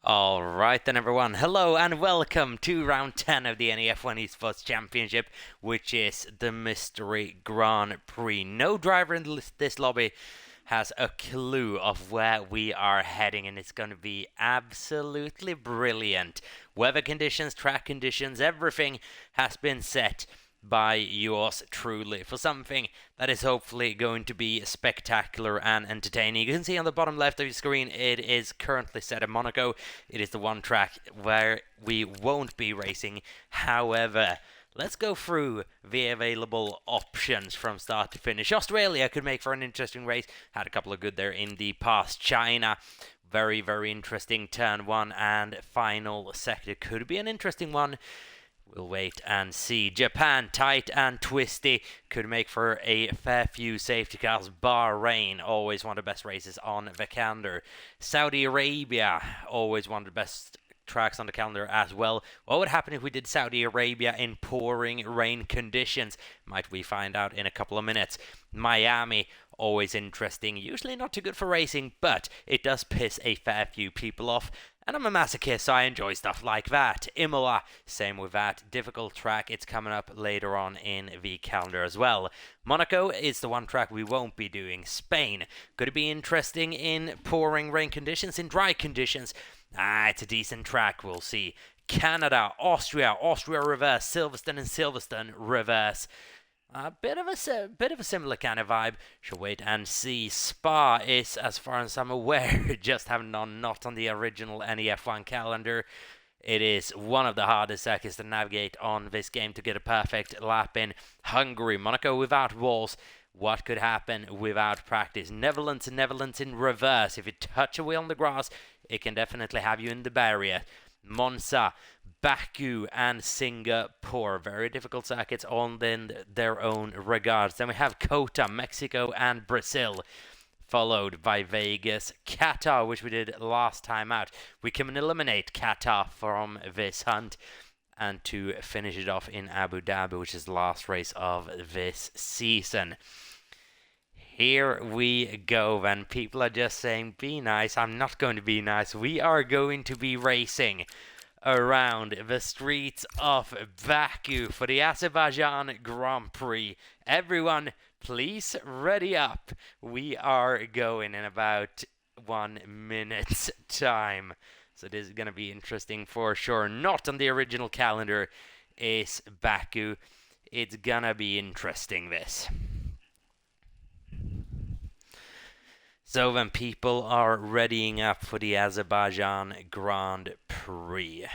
All right then, everyone. Hello and welcome to round 10 of the NEF1 Esports Championship, which is the Mystery Grand Prix. No driver in this lobby has a clue of where we are heading, and it's going to be absolutely brilliant. Weather conditions, track conditions, everything has been set by yours truly for something that is hopefully going to be spectacular and entertaining. You can see on the bottom left of your screen it is currently set in Monaco. It is the one track where we won't be racing. However, let's go through the available options from start to finish. Australia could make for an interesting race. Had a couple of good there in the past. China, very, very interesting. Turn 1 and final sector could be an interesting one. We'll wait and see. Japan, tight and twisty, could make for a fair few safety cars. Bahrain, always one of the best races on the calendar. Saudi Arabia, always one of the best tracks on the calendar as well. What would happen if we did Saudi Arabia in pouring rain conditions? Might we find out in a couple of minutes. Miami, always interesting. Usually not too good for racing, but it does piss a fair few people off. And I'm a masochist, so I enjoy stuff like that. Imola, same with that. Difficult track. It's coming up later on in the calendar as well. Monaco is the one track we won't be doing. Spain, could it be interesting in pouring rain conditions, in dry conditions? It's a decent track, we'll see. Canada, Austria reverse, Silverstone and Silverstone reverse. A bit of a similar kind of vibe. Shall wait and see. Spa is, as far as I'm aware, just having not on the original NEF1 calendar. It is one of the hardest circuits to navigate on this game to get a perfect lap in. Hungary, Monaco without walls. What could happen without practice? Netherlands in reverse. If you touch a wheel on the grass, it can definitely have you in the barrier. Monza, Baku and Singapore. Very difficult circuits on their own regards. Then we have Kota, Mexico and Brazil, followed by Vegas, Qatar, which we did last time out. We can eliminate Qatar from this hunt and to finish it off in Abu Dhabi, which is the last race of this season. Here we go then. People are just saying, be nice. I'm not going to be nice. We are going to be racing around the streets of Baku for the Azerbaijan Grand Prix. Everyone, please ready up. We are going in about 1 minute's time. So this is going to be interesting for sure. Not on the original calendar is Baku. It's going to be interesting, this. So then people are readying up for the Azerbaijan Grand Prix.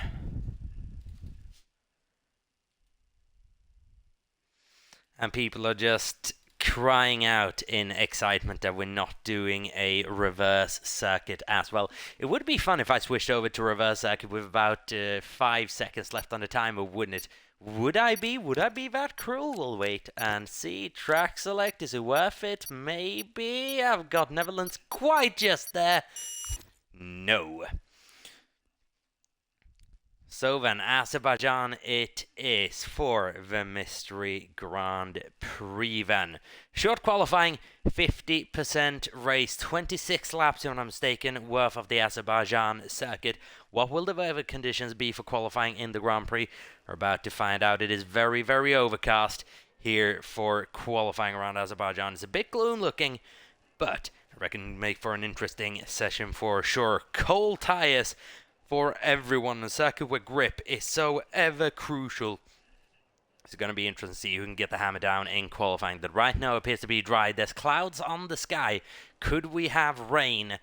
And people are just crying out in excitement that we're not doing a reverse circuit as well. It would be fun if I switched over to reverse circuit with about 5 seconds left on the timer, wouldn't it? Would I be that cruel? We'll wait and see. Track select, is it worth it? Maybe. I've got Netherlands quite just there. No. So then, Azerbaijan it is for the Mystery Grand Prix then. Short qualifying, 50% race, 26 laps if I'm not mistaken, worth of the Azerbaijan circuit. What will the weather conditions be for qualifying in the Grand Prix? We're about to find out. It is very, very overcast here for qualifying around Azerbaijan. It's a bit gloom looking, but I reckon make for an interesting session for sure. Cold tyres for everyone. The circuit with grip is so ever crucial. It's going to be interesting to see who can get the hammer down in qualifying. That right now appears to be dry. There's clouds on the sky. Could we have rain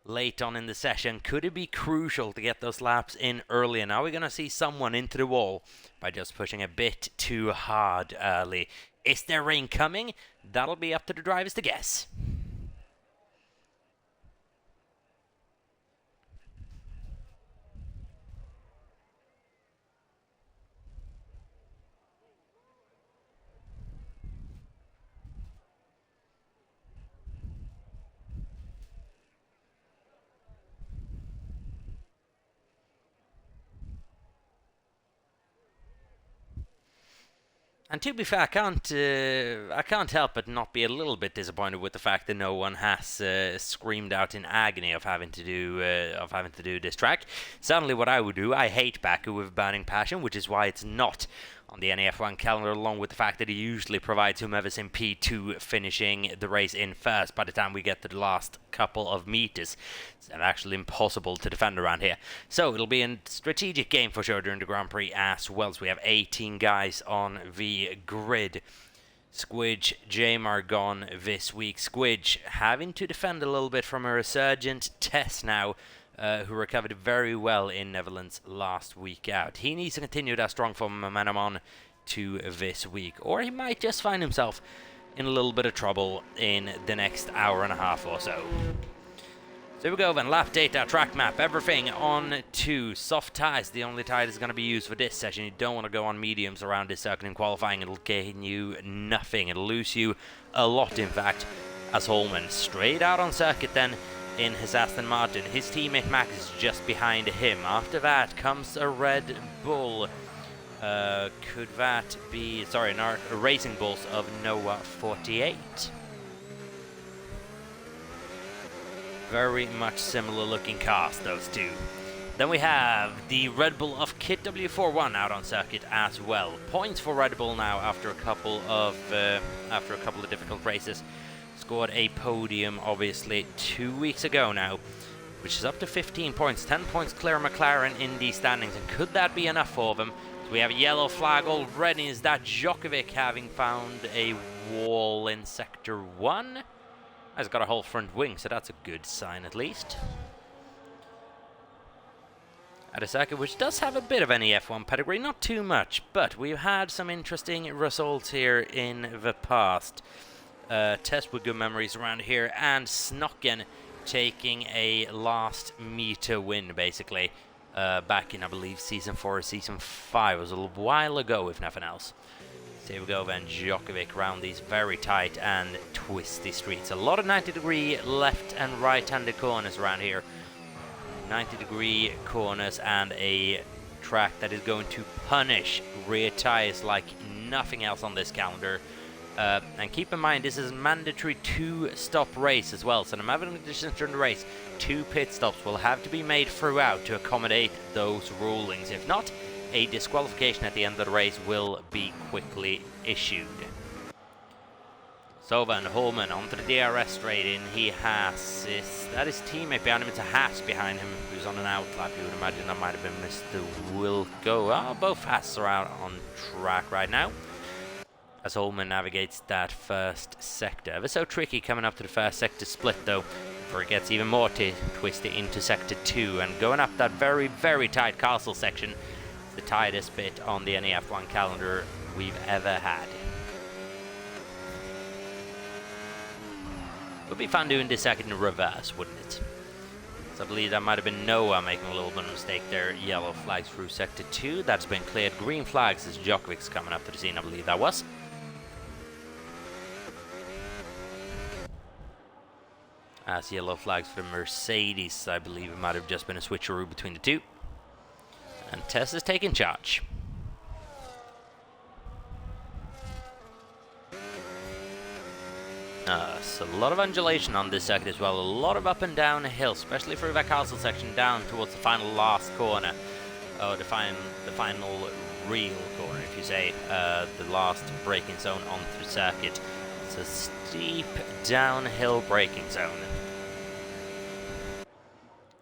late on in the session? Could it be crucial to get those laps in earlier? Now we're going to see someone into the wall by just pushing a bit too hard early. Is there rain coming? That'll be up to the drivers to guess. And to be fair, I can't help but not be a little bit disappointed with the fact that no one has screamed out in agony of having to do this track. Certainly, what I would do, I hate Baku with burning passion, which is why it's not on the NEF1 calendar, along with the fact that it usually provides whomever's in P2 finishing the race in first by the time we get to the last couple of meters. It's actually impossible to defend around here. So it'll be a strategic game for sure during the Grand Prix as well. So we have 18 guys on the grid. Squidge, Jamar gone this week. Squidge having to defend a little bit from a resurgent Tess now, who recovered very well in Netherlands last week out. He needs to continue that strong form momentum on to this week, or he might just find himself in a little bit of trouble in the next hour and a half or so. So here we go then, lap data, track map, everything on to soft tyres. The only tyre that's going to be used for this session. You don't want to go on mediums around this circuit in qualifying. It'll gain you nothing. It'll lose you a lot, in fact, as Holman straight out on circuit then in his Aston Martin. His teammate Max is just behind him. After that comes a Red Bull. Could that be... Sorry, a Racing Bulls of Noah 48. Very much similar looking cars, those two. Then we have the Red Bull of Kit W41 out on circuit as well. Points for Red Bull now after a couple of difficult races. Scored a podium, obviously, 2 weeks ago now, which is up to 15 points. 10 points clear McLaren in the standings, and could that be enough for them? So we have a yellow flag already. Is that Djokovic having found a wall in Sector 1? He's got a whole front wing, so that's a good sign at least. At a circuit which does have a bit of an NEF1 pedigree, not too much, but we've had some interesting results here in the past. Test with good memories around here, and Snocken taking a last meter win, basically, back in, I believe, Season 4 or Season 5. It was a little while ago, if nothing else. So here we go then, Djokovic around these very tight and twisty streets. A lot of 90-degree left and right-handed corners around here. 90-degree corners and a track that is going to punish rear tires like nothing else on this calendar. And keep in mind, this is a mandatory 2-stop race as well. So no matter the conditions during the race, 2 pit stops will have to be made throughout to accommodate those rulings. If not, a disqualification at the end of the race will be quickly issued. So then, Holman onto the DRS straight in. He has that his teammate behind him. It's a Haas behind him who's on an outlap. You would imagine that might have been Mr. Wilco. Both Haas are out on track right now as Holman navigates that first sector. It was so tricky coming up to the first sector split though, before it gets even more twisted into sector 2 and going up that very, very tight castle section. The tightest bit on the NEF1 calendar we've ever had. Would be fun doing this second in reverse, wouldn't it? So I believe that might have been Noah making a little bit of a mistake there. Yellow flags through sector 2. That's been cleared. Green flags as Djokovic's coming up to the scene, I believe that was. As yellow flags for the Mercedes, I believe it might have just been a switcheroo between the two. And Tess is taking charge. So a lot of undulation on this circuit as well. A lot of up and down hill, especially through that castle section down towards the final last corner. Oh, the final real corner, if you say. The last braking zone on the circuit. It's a steep downhill braking zone.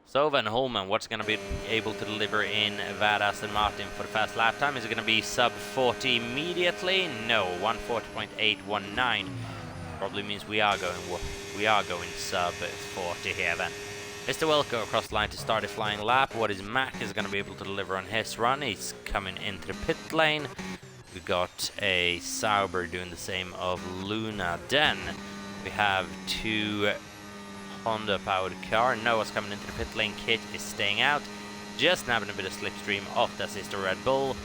So then Holman, what's going to be able to deliver in that Aston Martin for the first lap time? Is it going to be sub 40 immediately? No, 140.819. Probably means we are going sub 40 here then. Mr. Wilco across the line to start a flying lap. What is Mac is going to be able to deliver on his run? He's coming into the pit lane. We got a Sauber doing the same of Luna. Then we have 2 Honda-powered car. Noah's coming into the pit lane. Kit is staying out, just nabbing a bit of slipstream off the sister Red Bull.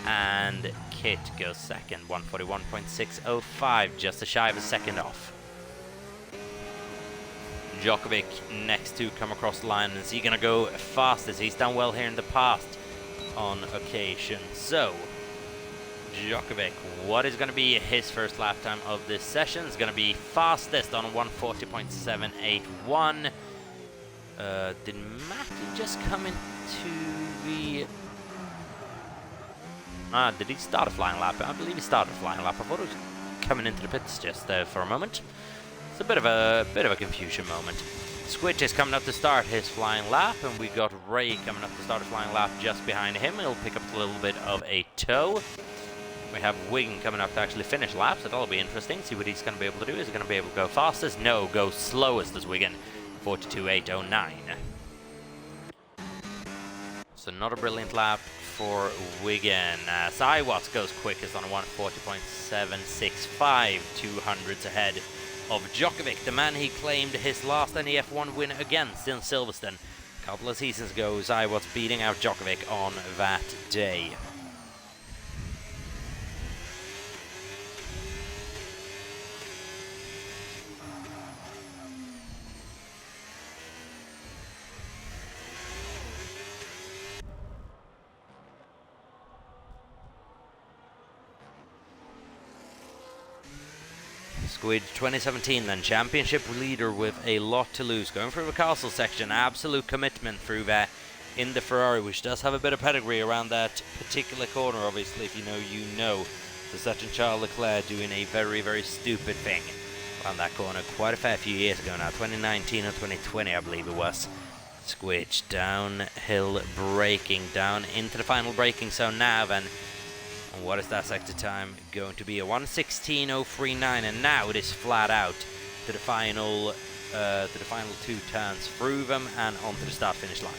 And Kit goes second, 141.605, just a shy of a second off. Djokovic next to come across the line. Is he going to go fastest? He's done well here in the past on occasion. So Djokovic. What is going to be his first lap time of this session? It's going to be fastest on 140.781. Did Matthew just come into the... did he start a flying lap? I believe he started a flying lap. I thought he was coming into the pits just there for a moment. It's a bit of a confusion moment. Squidge is coming up to start his flying lap, and we got Ray coming up to start a flying lap just behind him. He'll pick up a little bit of a tow. We have Wigan coming up to actually finish laps, so that'll be interesting. See what he's going to be able to do. Is he going to be able to go fastest? No, go slowest as Wigan. 42.809. So not a brilliant lap for Wigan. Watts goes quickest on 140.765, 200s ahead of Djokovic, the man he claimed his last NEF1 win against in Silverstone. A couple of seasons ago, Watts beating out Djokovic on that day. Squid 2017 then, championship leader with a lot to lose. Going through the castle section, absolute commitment through there in the Ferrari, which does have a bit of pedigree around that particular corner. Obviously, if you know, you know. So such and Charles Leclerc doing a very, very stupid thing around that corner quite a fair few years ago now, 2019 or 2020 I believe it was. Squidge downhill braking down into the final braking zone now, and what is that sector time going to be? A 1:16.039, and now it is flat out to the final two turns through them and onto the start-finish line.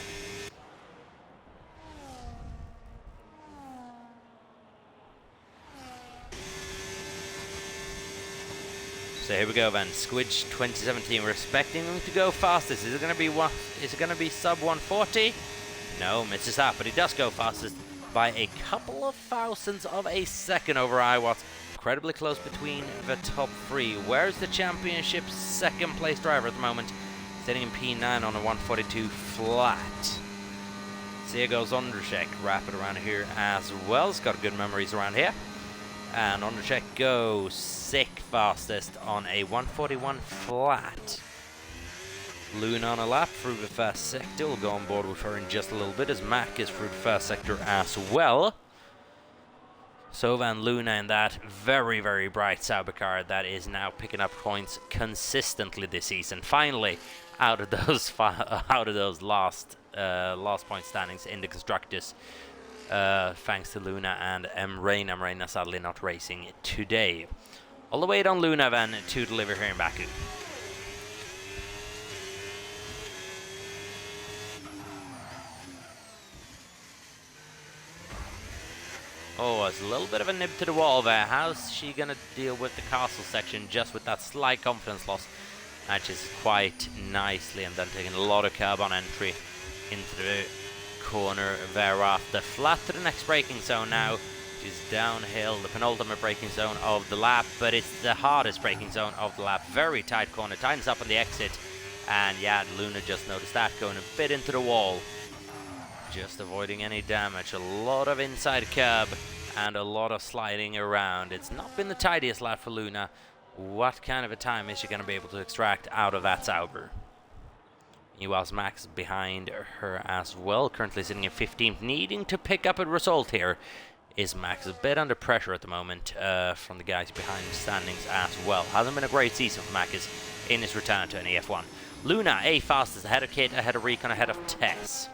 So here we go then. Squidge 2017. We're expecting him to go fastest. Is it going to be what? Is it going to be sub 140? No, misses that, but he does go fastest by a couple of thousandths of a second over Watts. Incredibly close between the top three. Where's the championship second place driver at the moment? Sitting in P9 on a 142 flat. So here goes Ondrzejczyk, rapid around here as well. He's got good memories around here. And Ondrzejczyk goes sick fastest on a 141 flat. Luna on a lap through the first sector. We'll go on board with her in just a little bit as Mac is through the first sector as well. So then Luna in that very, very bright Sauber car that is now picking up points consistently this season. Finally, out of those last point standings in the constructors, thanks to Luna and Reina. Reina sadly not racing today. All the way down Luna then to deliver here in Baku. Oh, it's a little bit of a nib to the wall there. How's she going to deal with the castle section just with that slight confidence loss? Matches quite nicely, and then taking a lot of curb on entry into the corner thereafter. Flat to the next braking zone now, which is downhill, the penultimate braking zone of the lap, but it's the hardest braking zone of the lap. Very tight corner, tightens up on the exit, and yeah, Luna just noticed that, going a bit into the wall. Just avoiding any damage. A lot of inside curb and a lot of sliding around. It's not been the tidiest lap for Luna. What kind of a time is she going to be able to extract out of that Sauber? Meanwhile, Max behind her as well, currently sitting in 15th, needing to pick up a result here. Is Max a bit under pressure at the moment from the guys behind the standings as well. Hasn't been a great season for Max in his return to NEF1. Luna, A fastest, ahead of Kit, ahead of Recon, ahead of Tess.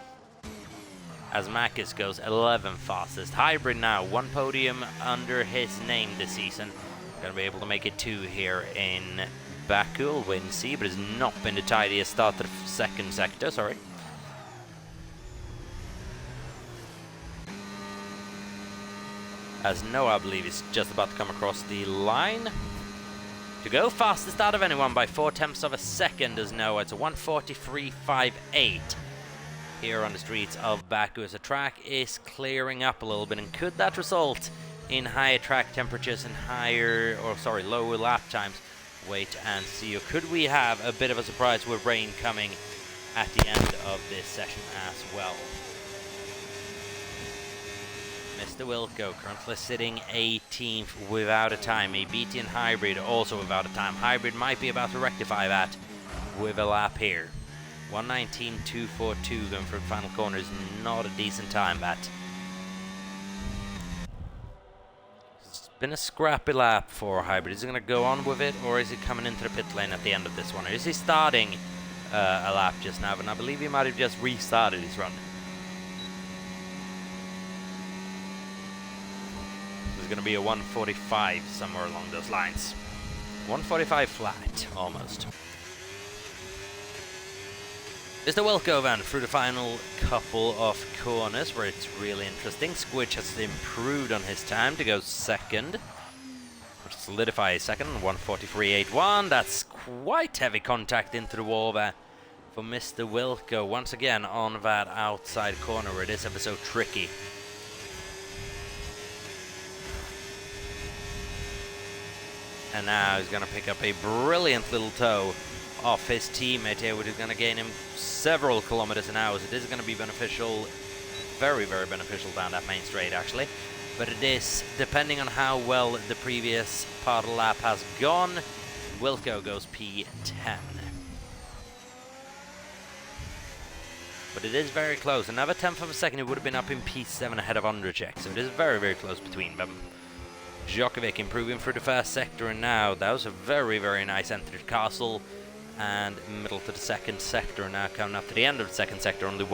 As Makis goes 11th fastest. Hybrid now, one podium under his name this season. Going to be able to make it 2 here in Baku. We'll wait and see, but it's not been the tidiest start to the second sector, sorry. As Noah, I believe, is just about to come across the line. To go fastest out of anyone by 0.4 of a second as Noah. It's a 143.58. Here on the streets of Baku as the track is clearing up a little bit, and could that result in higher track temperatures and lower lap times? Wait and see. Or could we have a bit of a surprise with rain coming at the end of this session as well? Mr. Wilco currently sitting 18th without a time. A BT and Hybrid also without a time. Hybrid might be about to rectify that with a lap here. 1:19.242 going for the final corner is not a decent time, that. It's been a scrappy lap for Hybrid. Is he going to go on with it, or is he coming into the pit lane at the end of this one? Or is he starting a lap just now? And I believe he might have just restarted his run. There's going to be a 1:45 somewhere along those lines. 1:45 flat, almost. Mr. Wilco then through the final couple of corners where it's really interesting. Squidge has improved on his time to go second, which solidifies his second, 1:43.81. That's quite heavy contact into the wall there for Mr. Wilco. Once again on that outside corner where it is ever so tricky. And now he's going to pick up a brilliant little toe off his teammate here, which is going to gain him several kilometers an hour. It is going to be beneficial, very, very beneficial down that main straight, actually. But it is, depending on how well the previous part of the lap has gone, Wilco goes P10. But it is very close. Another 10th of a second, it would have been up in P7 ahead of Undercheck. So it is very, very close between them. Djokovic improving through the first sector, and now that was a very, very nice entry to Castle. And middle to the second sector, now coming up to the end of the second sector on the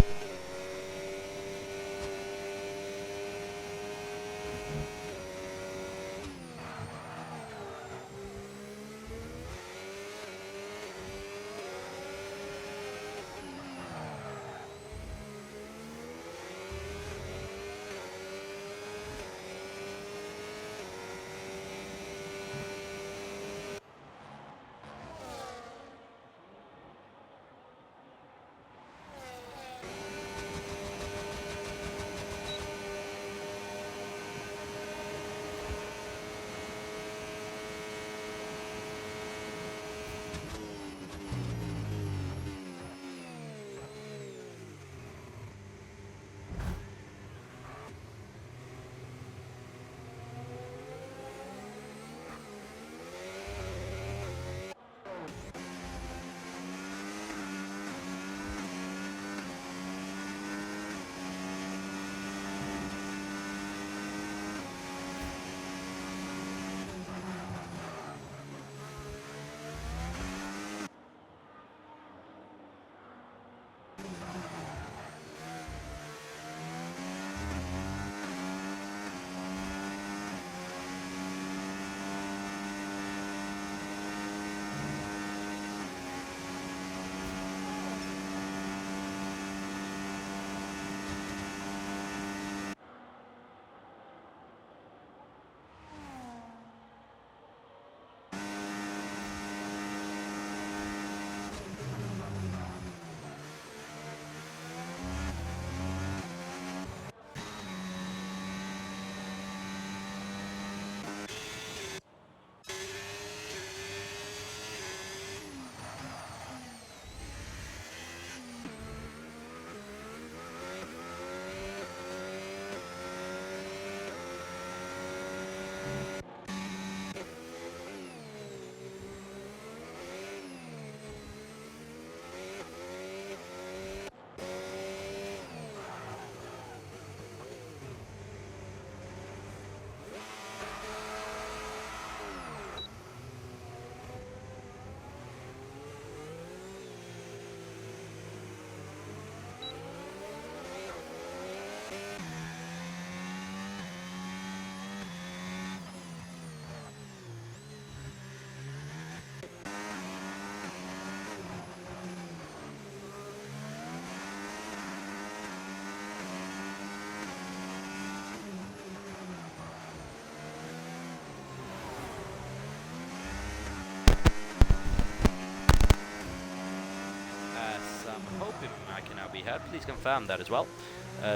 I can now be heard. Please confirm that as well.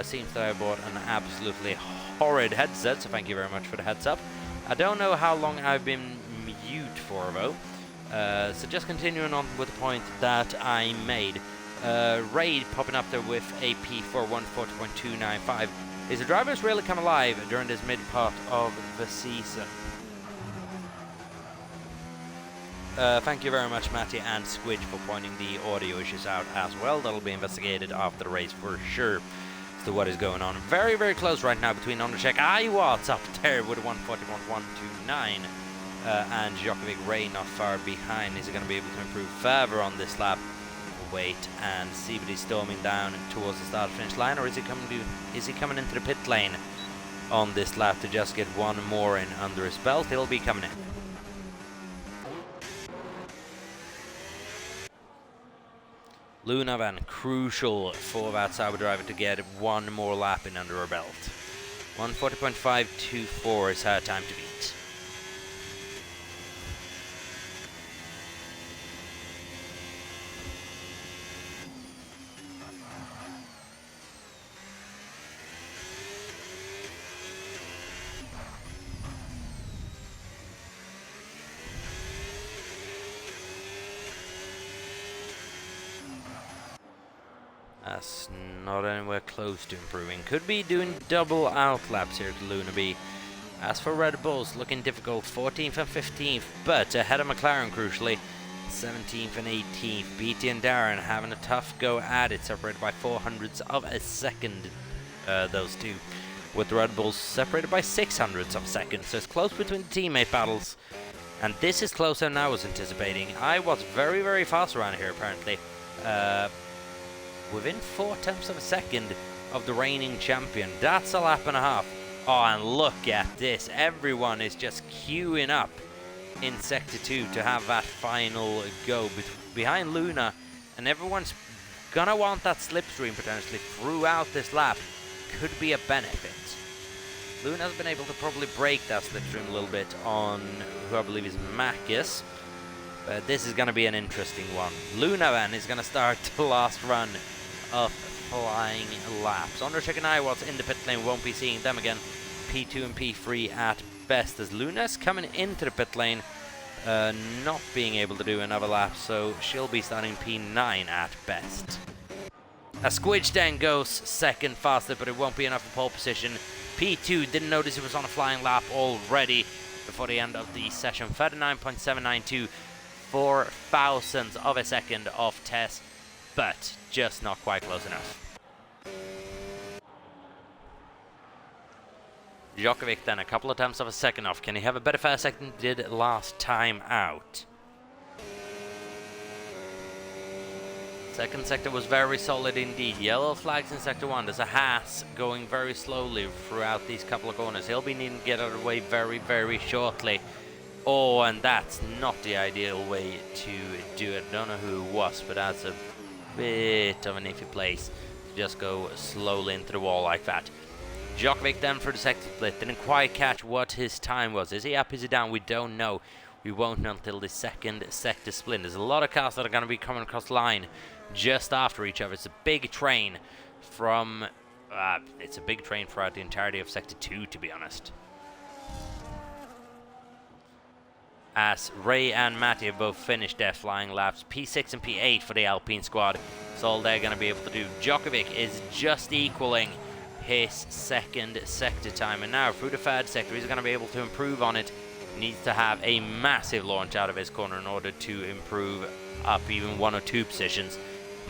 Seems that I bought an absolutely horrid headset, so thank you very much for the heads up. I don't know how long I've been mute for, though. So just continuing on with the point that I made. Raid popping up there with AP for 140.295. is the drivers really come alive during this mid part of the season. Thank you very much, Matty and Squidge, for pointing the audio issues out as well. That'll be investigated after the race for sure as to what is going on. Very, very close right now between Ondercheck Iwat's up there with a 141.129. And Djokovic Ray not far behind. Is he going to be able to improve further on this lap? We'll wait and see if he's storming down towards the start-finish line, or is he coming into the pit lane on this lap to just get one more in under his belt? He'll be coming in. Luna Van, crucial for that Sauber driver to get one more lap in under her belt. 140.524 is her time to beat. That's not anywhere close to improving. Could be doing double out laps here to Luna B. As for Red Bulls, looking difficult, 14th and 15th, but ahead of McLaren crucially, 17th and 18th. BT and Darren having a tough go at it, separated by 400ths of a second, those two, with the Red Bulls separated by 600ths of a second. So it's close between the teammate battles, and this is closer than I was anticipating. I was very, very fast around here apparently. Within 0.4 of a second of the reigning champion. That's a lap and a half. Oh, and look at this. Everyone is just queuing up in Sector 2 to have that final go behind Luna. And everyone's gonna want that slipstream potentially throughout this lap. Could be a benefit. Luna's been able to probably break that slipstream a little bit on who I believe is Makis. But this is gonna be an interesting one. Luna then is gonna start the last run of flying laps. Ondercheck and Iwat's in the pit lane, won't be seeing them again. P2 and P3 at best, as Luna's coming into the pit lane, not being able to do another lap, so she'll be starting P9 at best. A Squidge then goes second faster, but it won't be enough for pole position. P2 didn't notice he was on a flying lap already before the end of the session. 39.792, 4 thousandths of a second off Tess, but just not quite close enough. Djokovic then a couple of tenths of a second off. Can he have a better first second than he did last time out? Second sector was very solid indeed. Yellow flags in sector 1. There's a Haas going very slowly throughout these couple of corners. He'll be needing to get out of the way very, very shortly. Oh, and that's not the ideal way to do it. Don't know who it was, but that's a bit of an iffy place to just go slowly into the wall like that. Djokovic then for the sector split. Didn't quite catch what his time was. Is he up, is he down? We don't know. We won't know until the second sector split. There's a lot of cars that are going to be coming across the line just after each other. It's a big train from... it's a big train throughout the entirety of sector 2, to be honest. As Ray and Matty have both finished their flying laps. P6 and P8 for the Alpine squad. That's all they're going to be able to do. Djokovic is just equaling his second sector time. And now through the third sector, he's going to be able to improve on it. He needs to have a massive launch out of his corner in order to improve up even 1 or 2 positions.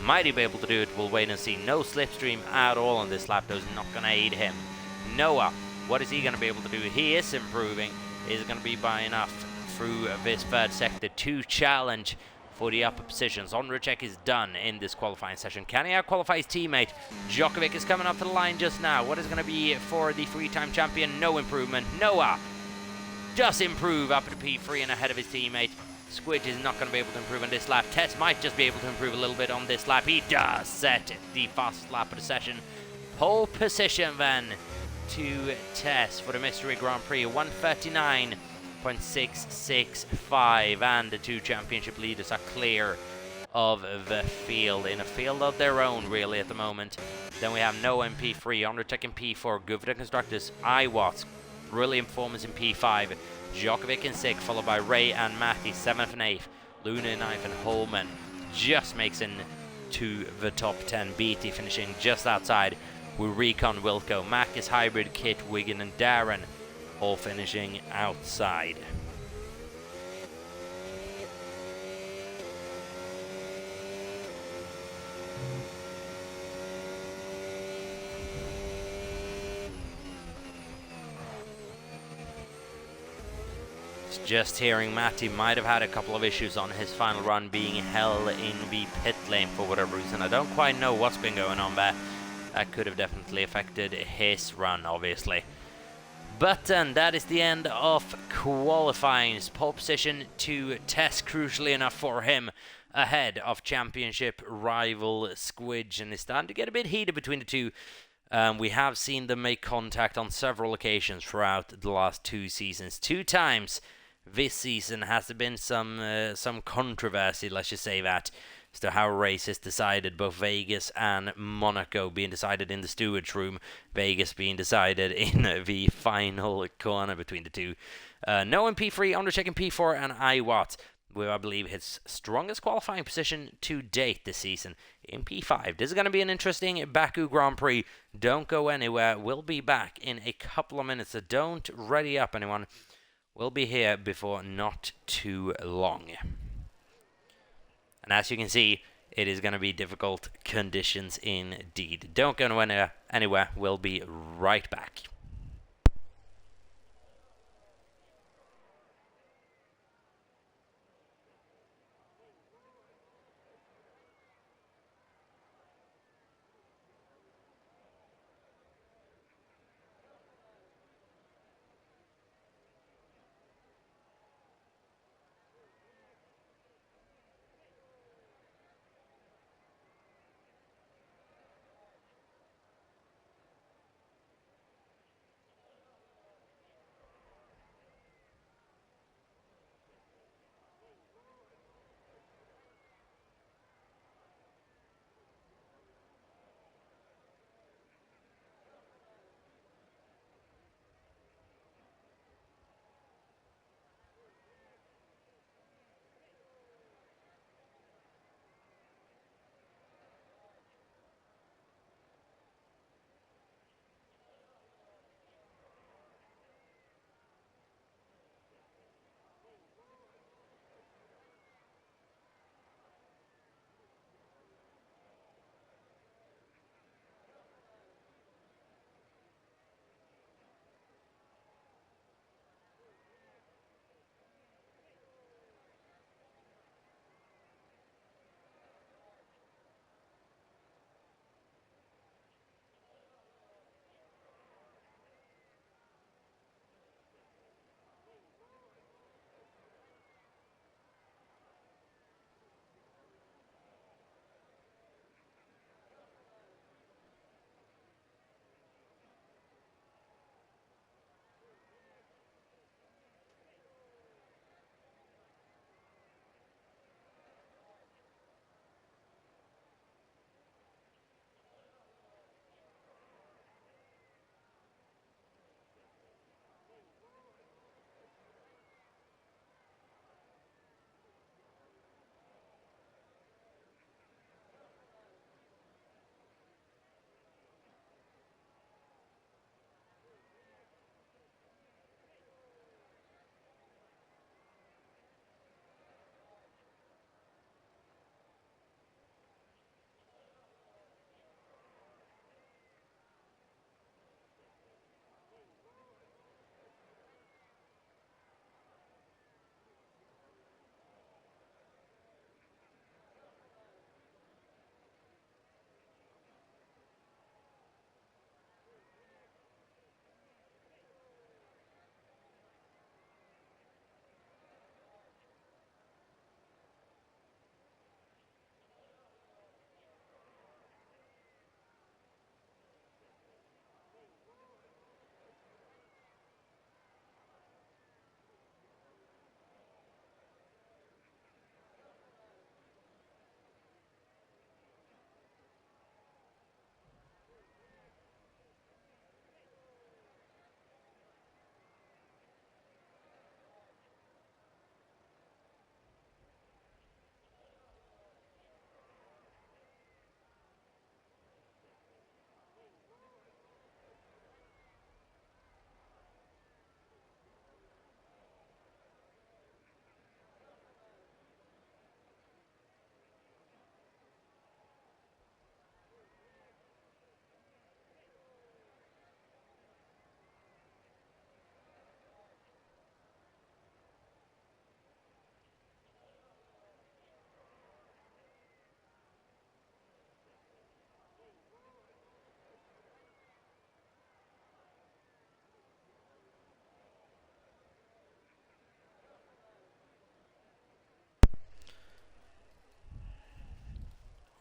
Might he be able to do it? We'll wait and see. No slipstream at all on this lap. Those not going to aid him. Noah, what is he going to be able to do? He is improving. Is going to be by enough through this third sector to challenge for the upper positions. Ondrejek is done in this qualifying session. Can he out-qualify his teammate? Djokovic is coming up to the line just now. What is going to be for the 3-time champion? No improvement. Noah does improve up to P3 and ahead of his teammate. Squidge is not going to be able to improve on this lap. Tess might just be able to improve a little bit on this lap. He does set the fastest lap of the session. Pole position then to Tess for the Mystery Grand Prix. 139.665, and the 2 championship leaders are clear of the field, in a field of their own really at the moment. Then we have Noah in P3, Ondrejek in P4, good for the constructors. Iwatts, brilliant performance in P5. Djokovic in 6th, followed by Ray and Matty, 7th and 8th. Luna in 9th, and Holman just makes in to the top 10. BT finishing just outside with Recon, Wilco, Macus, Hybrid, Kit, Wigan and Darren all finishing outside. Just hearing Matty might have had a couple of issues on his final run, being held in the pit lane for whatever reason. I don't quite know what's been going on there. That could have definitely affected his run, obviously. But then that is the end of qualifying. Pole position to test, crucially enough for him, ahead of championship rival Squidge, and it's starting to get a bit heated between the two. We have seen them make contact on several occasions throughout the last 2 seasons. 2 times this season has there been some controversy, let's just say that, as to how a race is decided, both Vegas and Monaco being decided in the stewards room, Vegas being decided in the final corner between the two. No in P3, Undercheck in P4, and Iwat, where I believe his strongest qualifying position to date this season in P5. This is going to be an interesting Baku Grand Prix. Don't go anywhere. We'll be back in a couple of minutes, so don't ready up, anyone. We'll be here before not too long. And as you can see, it is going to be difficult conditions indeed. Don't go anywhere. We'll be right back.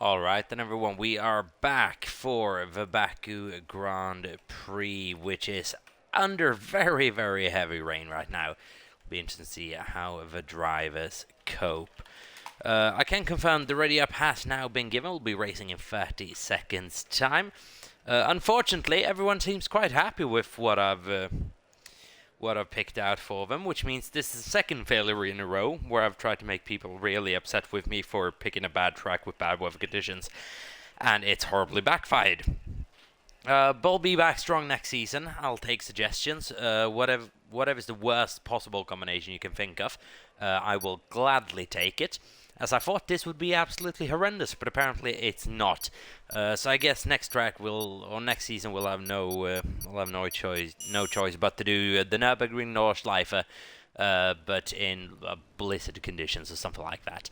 Alright then everyone, we are back for the Baku Grand Prix, which is under very, very heavy rain right now. It'll be interesting to see how the drivers cope. I can confirm the ready up has now been given. We'll be racing in 30 seconds time. Unfortunately, everyone seems quite happy with what I've picked out for them, which means this is the second failure in a row where I've tried to make people really upset with me for picking a bad track with bad weather conditions, and it's horribly backfired. Bull be back strong next season. I'll take suggestions. Whatever's the worst possible combination you can think of, I will gladly take it, as I thought this would be absolutely horrendous, but apparently it's not. So I guess next season we'll have no choice but to do the Nürburgring Nordschleife, but in blizzard conditions or something like that.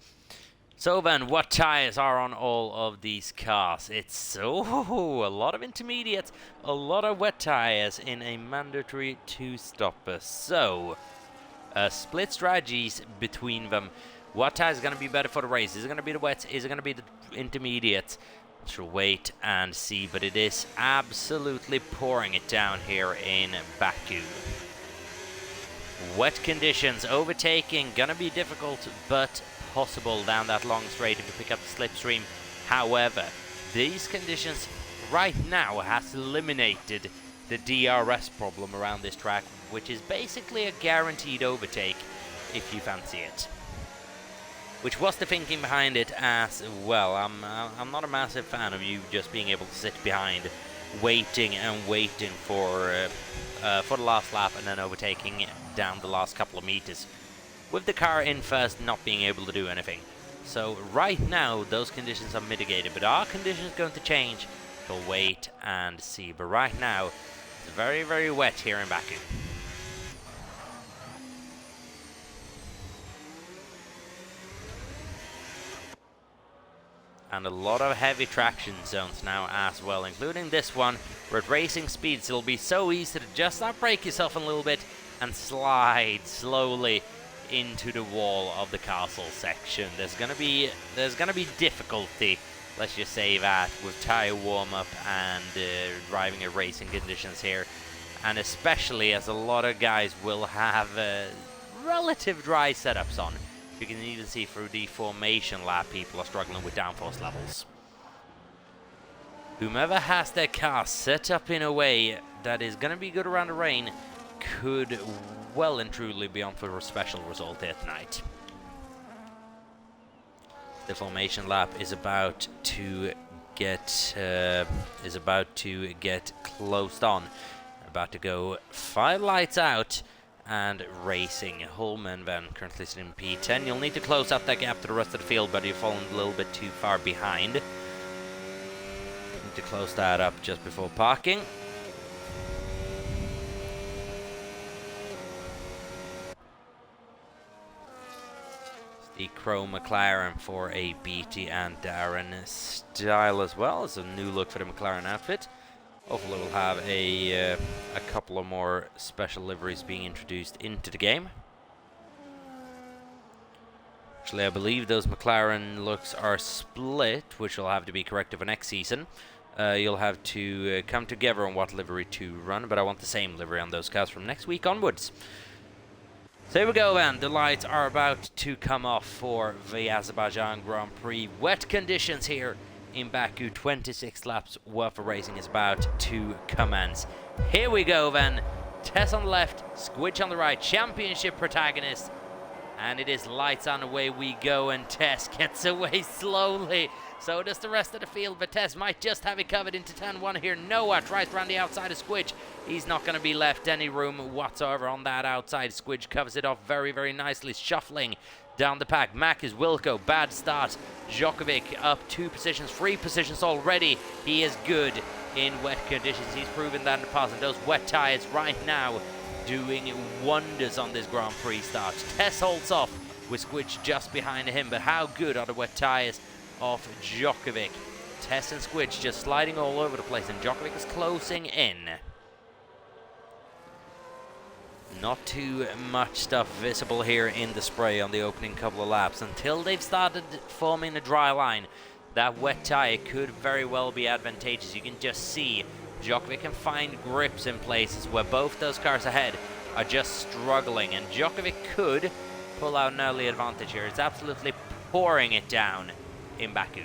So then, what tyres are on all of these cars? It's a lot of intermediates, a lot of wet tyres in a mandatory two-stopper. So, split strategies between them. What tire is going to be better for the race? Is it going to be the wets? Is it going to be the intermediates? We'll wait and see, but it is absolutely pouring it down here in Baku. Wet conditions, overtaking, going to be difficult, but possible down that long straight if you pick up the slipstream. However, these conditions right now has eliminated the DRS problem around this track, which is basically a guaranteed overtake if you fancy it. Which was the thinking behind it as well. I'm not a massive fan of you just being able to sit behind, waiting for the last lap and then overtaking down the last couple of meters, with the car in first not being able to do anything. So right now those conditions are mitigated, but are conditions going to change? We'll wait and see. But right now it's very, very wet here in Baku. And a lot of heavy traction zones now as well, including this one, where at racing speeds it'll be so easy to just outbrake yourself a little bit and slide slowly into the wall of the castle section. There's gonna be difficulty, let's just say that, with tire warm-up and driving in racing conditions here, and especially as a lot of guys will have relative dry setups on. You can even see through the formation lap people are struggling with downforce levels. Whomever has their car set up in a way that is going to be good around the rain could well and truly be on for a special result here tonight. The formation lap is about to get closed on. About to go 5 lights out. And racing. Holman then currently sitting in P10. You'll need to close up that gap to the rest of the field, but you've fallen a little bit too far behind. Need to close that up just before parking. It's the Chrome McLaren for a BT and Darren style as well. It's a new look for the McLaren outfit. Hopefully we'll have a couple of more special liveries being introduced into the game. Actually, I believe those McLaren looks are split, which will have to be corrected for next season. You'll have to come together on what livery to run, but I want the same livery on those cars from next week onwards. So here we go then, the lights are about to come off for the Azerbaijan Grand Prix. Wet conditions here in Baku, 26 laps worth of racing is about to commence. Here we go then. Tess on the left, Squidge on the right, championship protagonist. And it is lights on, away we go, and Tess gets away slowly. So does the rest of the field, but Tess might just have it covered into turn 1 here. Noah tries around the outside of Squidge. He's not going to be left any room whatsoever on that outside. Squidge covers it off very, very nicely, shuffling down the pack. Mack is Wilco, bad start. Djokovic up 2 positions, 3 positions already. He is good in wet conditions. He's proven that in the past, and those wet tyres right now doing wonders on this Grand Prix start. Tess holds off with Squidge just behind him, but how good are the wet tyres of Djokovic? Tess and Squidge just sliding all over the place, and Djokovic is closing in. Not too much stuff visible here in the spray on the opening couple of laps until they've started forming a dry line. that wet tyre could very well be advantageous. You can just see Djokovic can find grips in places where both those cars ahead are just struggling, and Djokovic could pull out an early advantage here. It's absolutely pouring it down in Baku.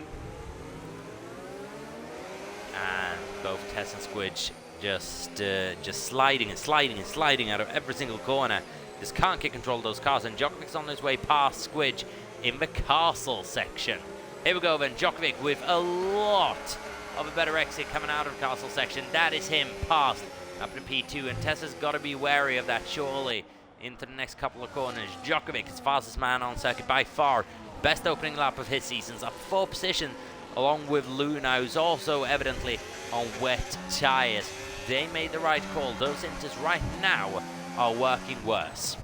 And both Tess and Squidge just sliding and sliding and sliding out of every single corner. Just can't get control of those cars, and Djokovic's on his way past Squidge in the castle section. Here we go then, Djokovic with a lot of a better exit coming out of the castle section. That is him past up to P2, and Tessa's got to be wary of that surely into the next couple of corners. Djokovic is fastest man on circuit by far. Best opening lap of his season's up 4 position, along with Luna, who's also evidently on wet tyres. They made the right call. Those inters right now are working worse.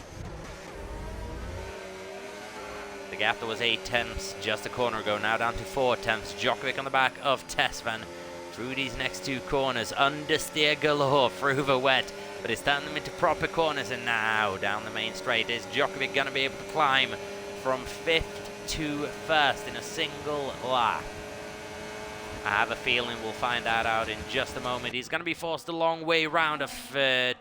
The gap that was 8 tenths just a corner ago, now down to 4 tenths. Djokovic on the back of Tesvan through these next 2 corners. Understeer galore through the wet, but it's turned them into proper corners, and now down the main straight. Is Djokovic going to be able to climb from 5th to 1st in a single lap? I have a feeling we'll find that out in just a moment. He's going to be forced a long way round of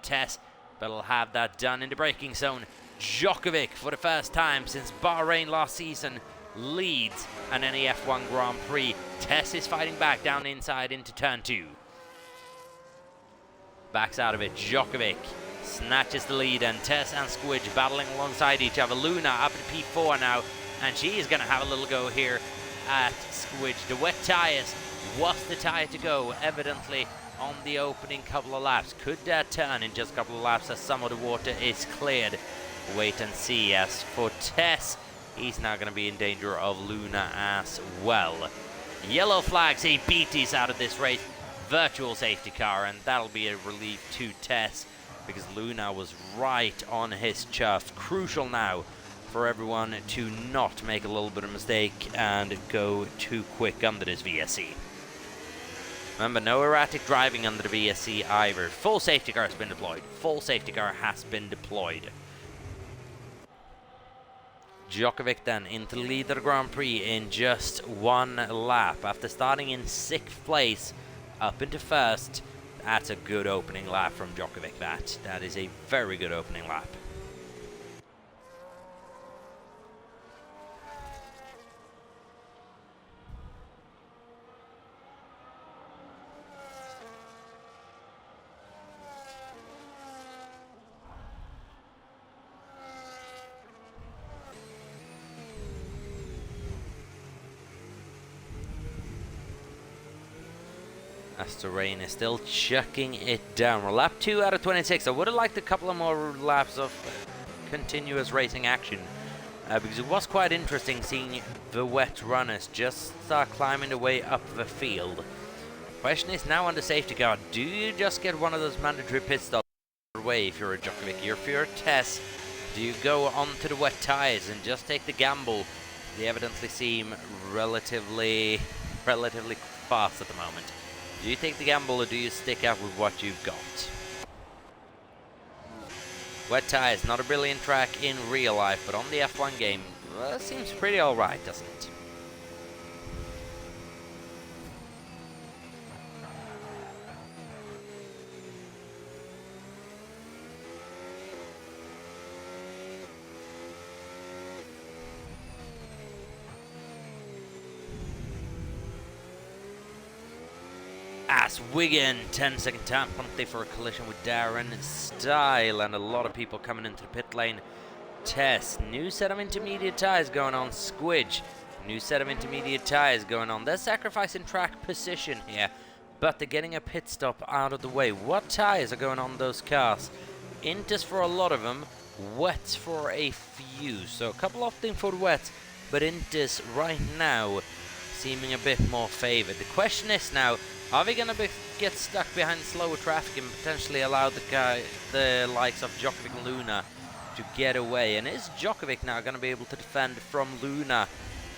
Tess, but he'll have that done in the braking zone. Djokovic, for the first time since Bahrain last season, leads an NEF1 Grand Prix. Tess is fighting back down inside into turn 2. Backs out of it. Djokovic snatches the lead, and Tess and Squidge battling alongside each other. Luna up to P4 now, and she is going to have a little go here at Squidge. The wet tyres was the tyre to go, evidently, on the opening couple of laps. Could that turn in just a couple of laps as some of the water is cleared? Wait and see. As for Tess, he's now going to be in danger of Luna as well. Yellow flags, he beat these out of this race. Virtual safety car, and that'll be a relief to Tess because Luna was right on his chuff. Crucial now for everyone to not make a little bit of mistake and go too quick under this VSC. Remember, no erratic driving under the VSC either. Full safety car has been deployed. Full safety car has been deployed. Djokovic then into the lead of the Grand Prix in just 1 lap. After starting in 6th place up into 1st, that's a good opening lap from Djokovic. That is a very good opening lap. As the rain is still chucking it down. We're lap 2 out of 26. I would have liked a couple of more laps of continuous racing action because it was quite interesting seeing the wet runners just start climbing their way up the field. Question is now on the safety car, do you just get one of those mandatory pit stops away if you're a Djokovic? If you're a Tess, do you go onto the wet tyres and just take the gamble? They evidently seem relatively fast at the moment. Do you take the gamble or do you stick out with what you've got? Wet tyres, not a brilliant track in real life, but on the F1 game, seems pretty alright, doesn't it? As Wigan, 10-second tap penalty for a collision with Darren Style, and a lot of people coming into the pit lane. Tess, new set of intermediate tyres going on. Squidge, new set of intermediate tyres going on. They're sacrificing track position here, but they're getting a pit stop out of the way. What tyres are going on those cars? Inters for a lot of them, wets for a few. So a couple opting for the wets, but Inters right now seeming a bit more favoured. The question is now, are they going to get stuck behind slower traffic and potentially allow the likes of Djokovic and Luna to get away? And is Djokovic now going to be able to defend from Luna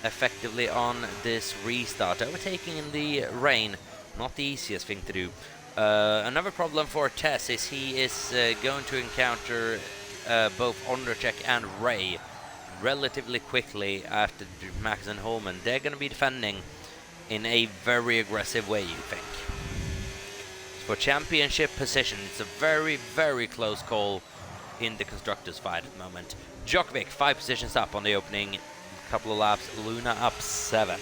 effectively on this restart? Overtaking in the rain, not the easiest thing to do. Another problem for Tess is he is going to encounter both Ondracek and Ray relatively quickly after Max and Holman. They're going to be defending in a very aggressive way, you think? For championship position, it's a very, very close call in the constructors fight at the moment. Djokovic 5 positions up on the opening couple of laps, Luna up 7.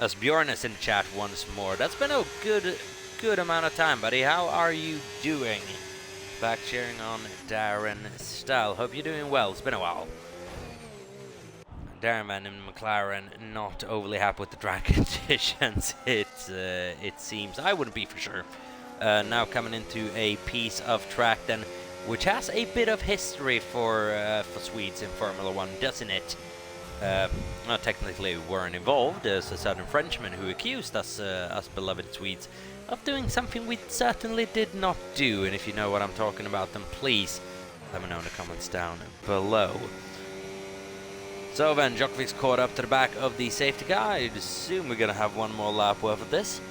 As Bjorn is in the chat once more. That's been a good amount of time, buddy. How are you doing? Back cheering on Darren Stahl. Hope you're doing well. It's been a while. Darren Van in McLaren not overly happy with the track conditions. It seems. I wouldn't be for sure. Now coming into a piece of track then, which has a bit of history for Swedes in Formula 1, doesn't it? Not technically we weren't involved. There's a certain Frenchman who accused us beloved Swedes of doing something we certainly did not do, and if you know what I'm talking about, then please let me know in the comments down below. So then, Djokovic's caught up to the back of the safety car. I'd assume we're going to have one more lap worth of this.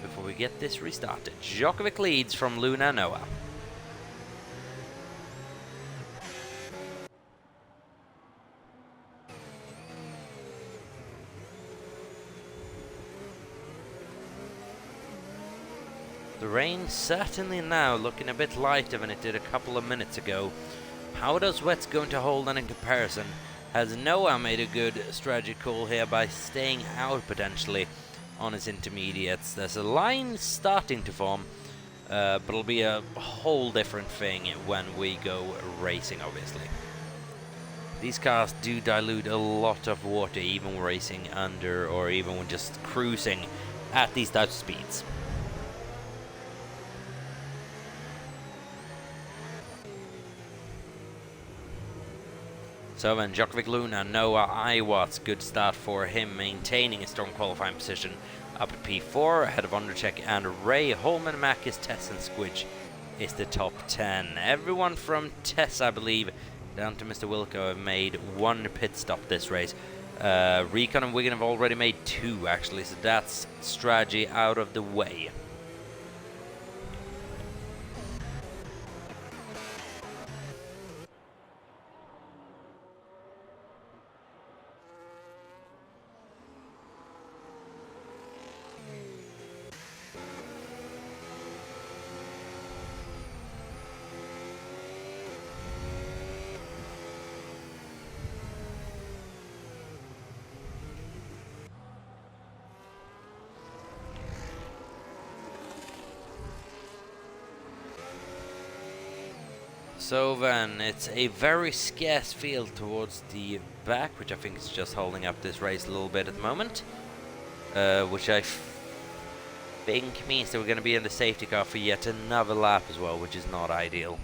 Before we get this restarted, Djokovic leads from Luna Noah. The rain certainly now looking a bit lighter than it did a couple of minutes ago. How does wet's going to hold on in comparison? Has Noah made a good strategy call here by staying out potentially on his intermediates? There's a line starting to form, but it'll be a whole different thing when we go racing, obviously. These cars do dilute a lot of water, even racing under or even when just cruising at these types of speeds. So then, Djokovic, Luna, Noah, Iwat's good start for him, maintaining a strong qualifying position up at P4, ahead of Undercheck and Ray. Holman, Makis, Tess and Squidge is the top 10. Everyone from Tess, I believe, down to Mr. Wilco have made one pit stop this race. Recon and Wigan have already made 2, actually, so that's strategy out of the way. So then, it's a very scarce field towards the back, which I think is just holding up this race a little bit at the moment. Which I think means that we're going to be in the safety car for yet another lap as well, which is not ideal.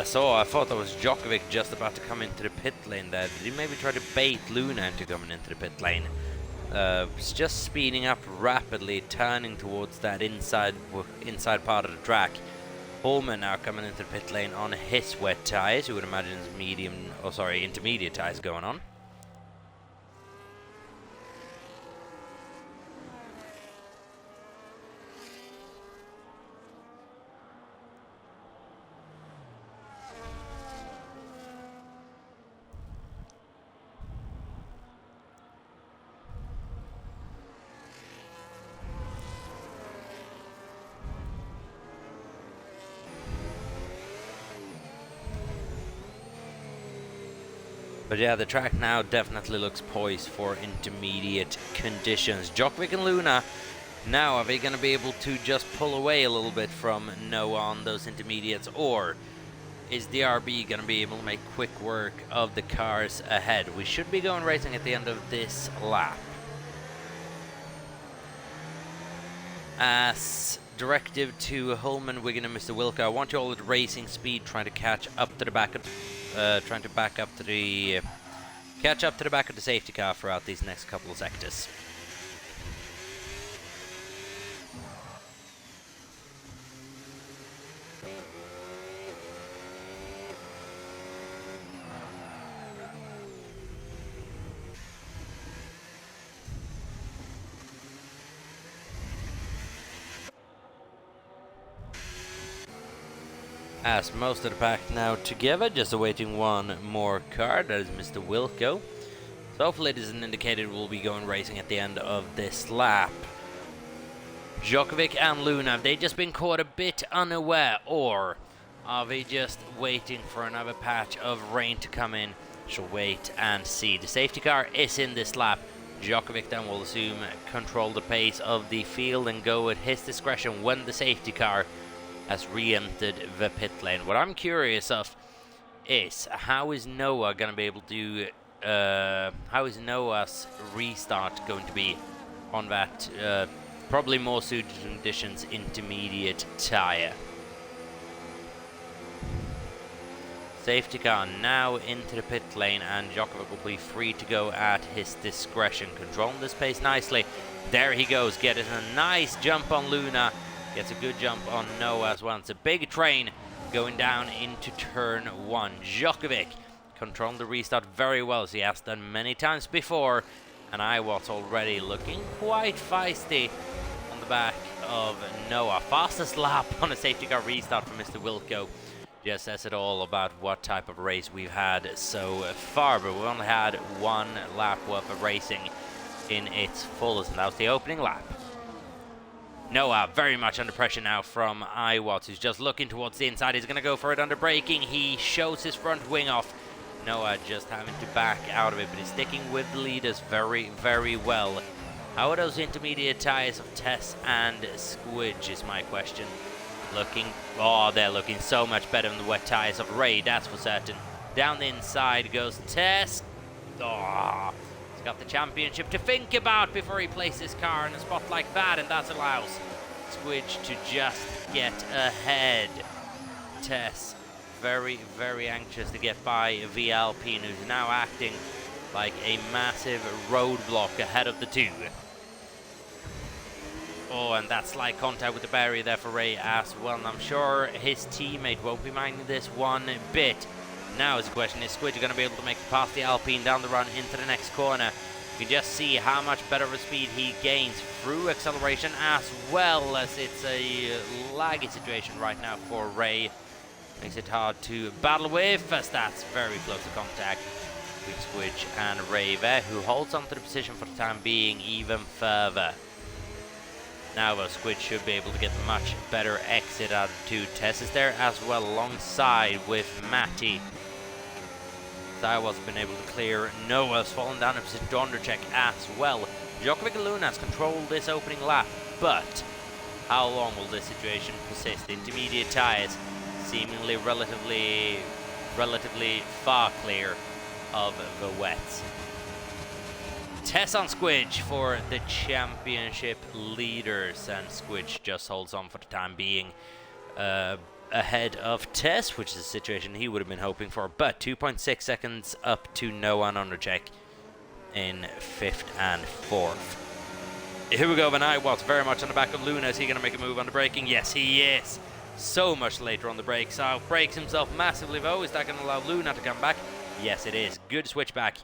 So I thought that was Djokovic just about to come into the pit lane there. Did he maybe try to bait Luna into coming into the pit lane? It's just speeding up rapidly, turning towards that inside part of the track. Holman now coming into the pit lane on his wet tyres. You would imagine his intermediate tyres going on. But yeah, the track now definitely looks poised for intermediate conditions. Djokovic and Luna, now are they going to be able to just pull away a little bit from Noah on those intermediates, or is the RB going to be able to make quick work of the cars ahead? We should be going racing at the end of this lap. As directive to Holman, Wigan and Mr. Wilco, I want you all at racing speed, trying to catch up to the back of, trying to back up to the catch up to the back of the safety car throughout these next couple of sectors. As most of the pack now together, just awaiting one more car, that is Mr. Wilco. So hopefully it is an indicator we'll be going racing at the end of this lap. Djokovic and Luna, have they just been caught a bit unaware, or are they just waiting for another patch of rain to come in? Shall wait and see. The safety car is in this lap. Djokovic then will assume control the pace of the field and go at his discretion when the safety car has re-entered the pit lane. What I'm curious of is how is Noah going to be able to how is Noah's restart going to be on that probably more suited conditions intermediate tire. Safety car now into the pit lane, and Djokovic will be free to go at his discretion, controlling this pace nicely. There he goes, getting a nice jump on Luna. Gets a good jump on Noah as well. It's a big train going down into turn 1. Djokovic controlling the restart very well, as he has done many times before. And I was already looking quite feisty on the back of Noah. Fastest lap on a safety car restart for Mr. Wilco. Just says it all about what type of race we've had so far. But we've only had one lap worth of racing in its fullest, and that was the opening lap. Noah very much under pressure now from Iwatts, who's just looking towards the inside. He's going to go for it under braking. He shows his front wing off. Noah just having to back out of it, but he's sticking with the leaders very, very well. How are those intermediate tyres of Tess and Squidge is my question. They're looking so much better than the wet tyres of Ray, that's for certain. Down the inside goes Tess. He's got the championship to think about before he places his car in a spot like that, and that allows Squidge to just get ahead. Tess very, very anxious to get by the Alpine, who's now acting like a massive roadblock ahead of the two. And that slight contact with the barrier there for Ray as well, and I'm sure his teammate won't be minding this one bit. Now is the question, is Squidge going to be able to make it past the Alpine down the run into the next corner? You can just see how much better of a speed he gains through acceleration, as well as it's a laggy situation right now for Ray. Makes it hard to battle with, as that's very close to contact between Squidge and Ray there, who holds on to the position for the time being even further. Now Squidge should be able to get a much better exit out of two. Tess is there as well alongside with Matty. Iwa's been able to clear. Noah's fallen down in position to undercheck as well. Djokovic and Luna has controlled this opening lap, but how long will this situation persist? Intermediate tyres seemingly relatively far clear of the wets. Tess on Squidge for the championship leaders, and Squidge just holds on for the time being ahead of Tess, which is a situation he would have been hoping for, but 2.6 seconds up to Noah and undercheck in 5th and 4th. Here we go, Van Iwatts very much on the back of Luna. Is he going to make a move on the braking? Yes, he is. So much later on the brakes. Brakes himself massively though. Is that going to allow Luna to come back? Yes, it is. Good switchback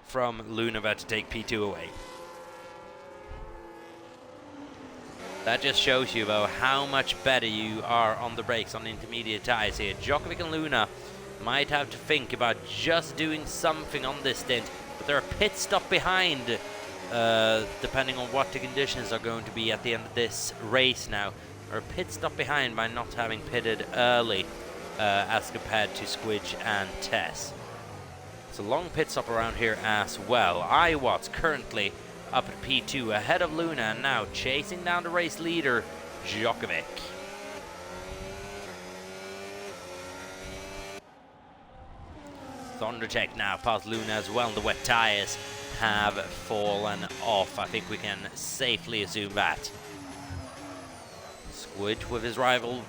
from Luna to take P2 away. That just shows you, though, how much better you are on the brakes on intermediate tyres here. Djokovic and Luna might have to think about just doing something on this stint, but they're a pit stop behind, depending on what the conditions are going to be at the end of this race now. They're a pit stop behind by not having pitted early, as compared to Squidge and Tess. It's a long pit stop around here as well. Iwatts currently up at P2 ahead of Luna, and now chasing down the race leader, Djokovic. Thundercheck now past Luna as well, and the wet tyres have fallen off. I think we can safely assume that. Squidge with his rival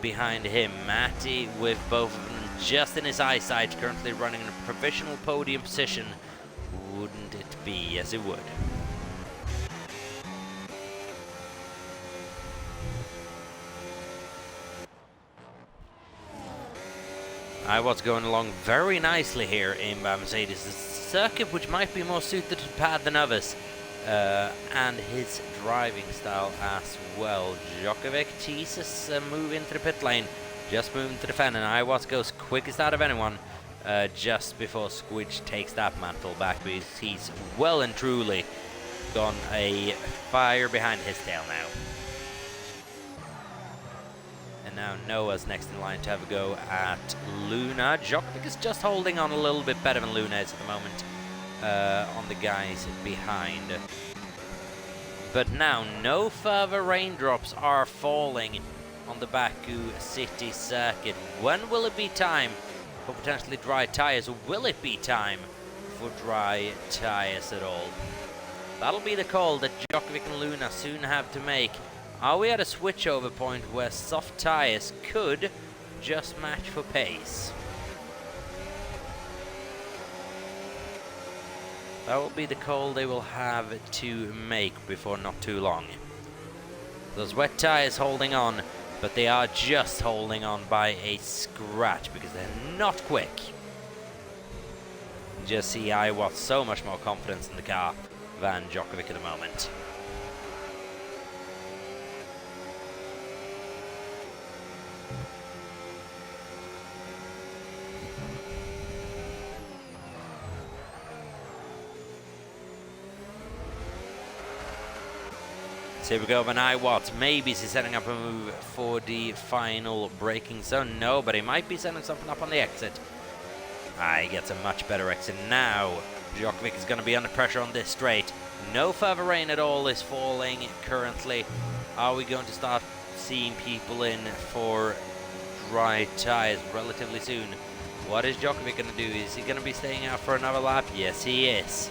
behind him. Matty with both of them just in his eyesight, currently running in a provisional podium position Wouldn't it be? Yes, it would. What's going along very nicely here in Mercedes. The circuit, which might be more suited to Pad than others, and his driving style as well. Djokovic teases a move into the pit lane, just moving to defend, and Iwatts goes quickest out of anyone just before Squidge takes that mantle back, because he's well and truly gone a fire behind his tail now. And now Noah's next in line to have a go at Luna. Djokovic is just holding on a little bit better than Luna is at the moment on the guys behind. But now no further raindrops are falling on the Baku City circuit. When will it be time for potentially dry tires? Or will it be time for dry tires at all? That'll be the call that Djokovic and Luna soon have to make. Are we at a switchover point where soft tires could just match for pace? That will be the call they will have to make before not too long. Those wet tires holding on, but they are just holding on by a scratch because they're not quick. Just see Iwatts so much more confidence in the car than Djokovic at the moment. So here we go, Van Iwatts. Maybe he's setting up a move for the final braking zone. No, but he might be setting something up on the exit. He gets a much better exit now. Djokovic is going to be under pressure on this straight. No further rain at all is falling currently. Are we going to start seeing people in for dry tires relatively soon? What is Djokovic going to do? Is he going to be staying out for another lap? Yes, he is.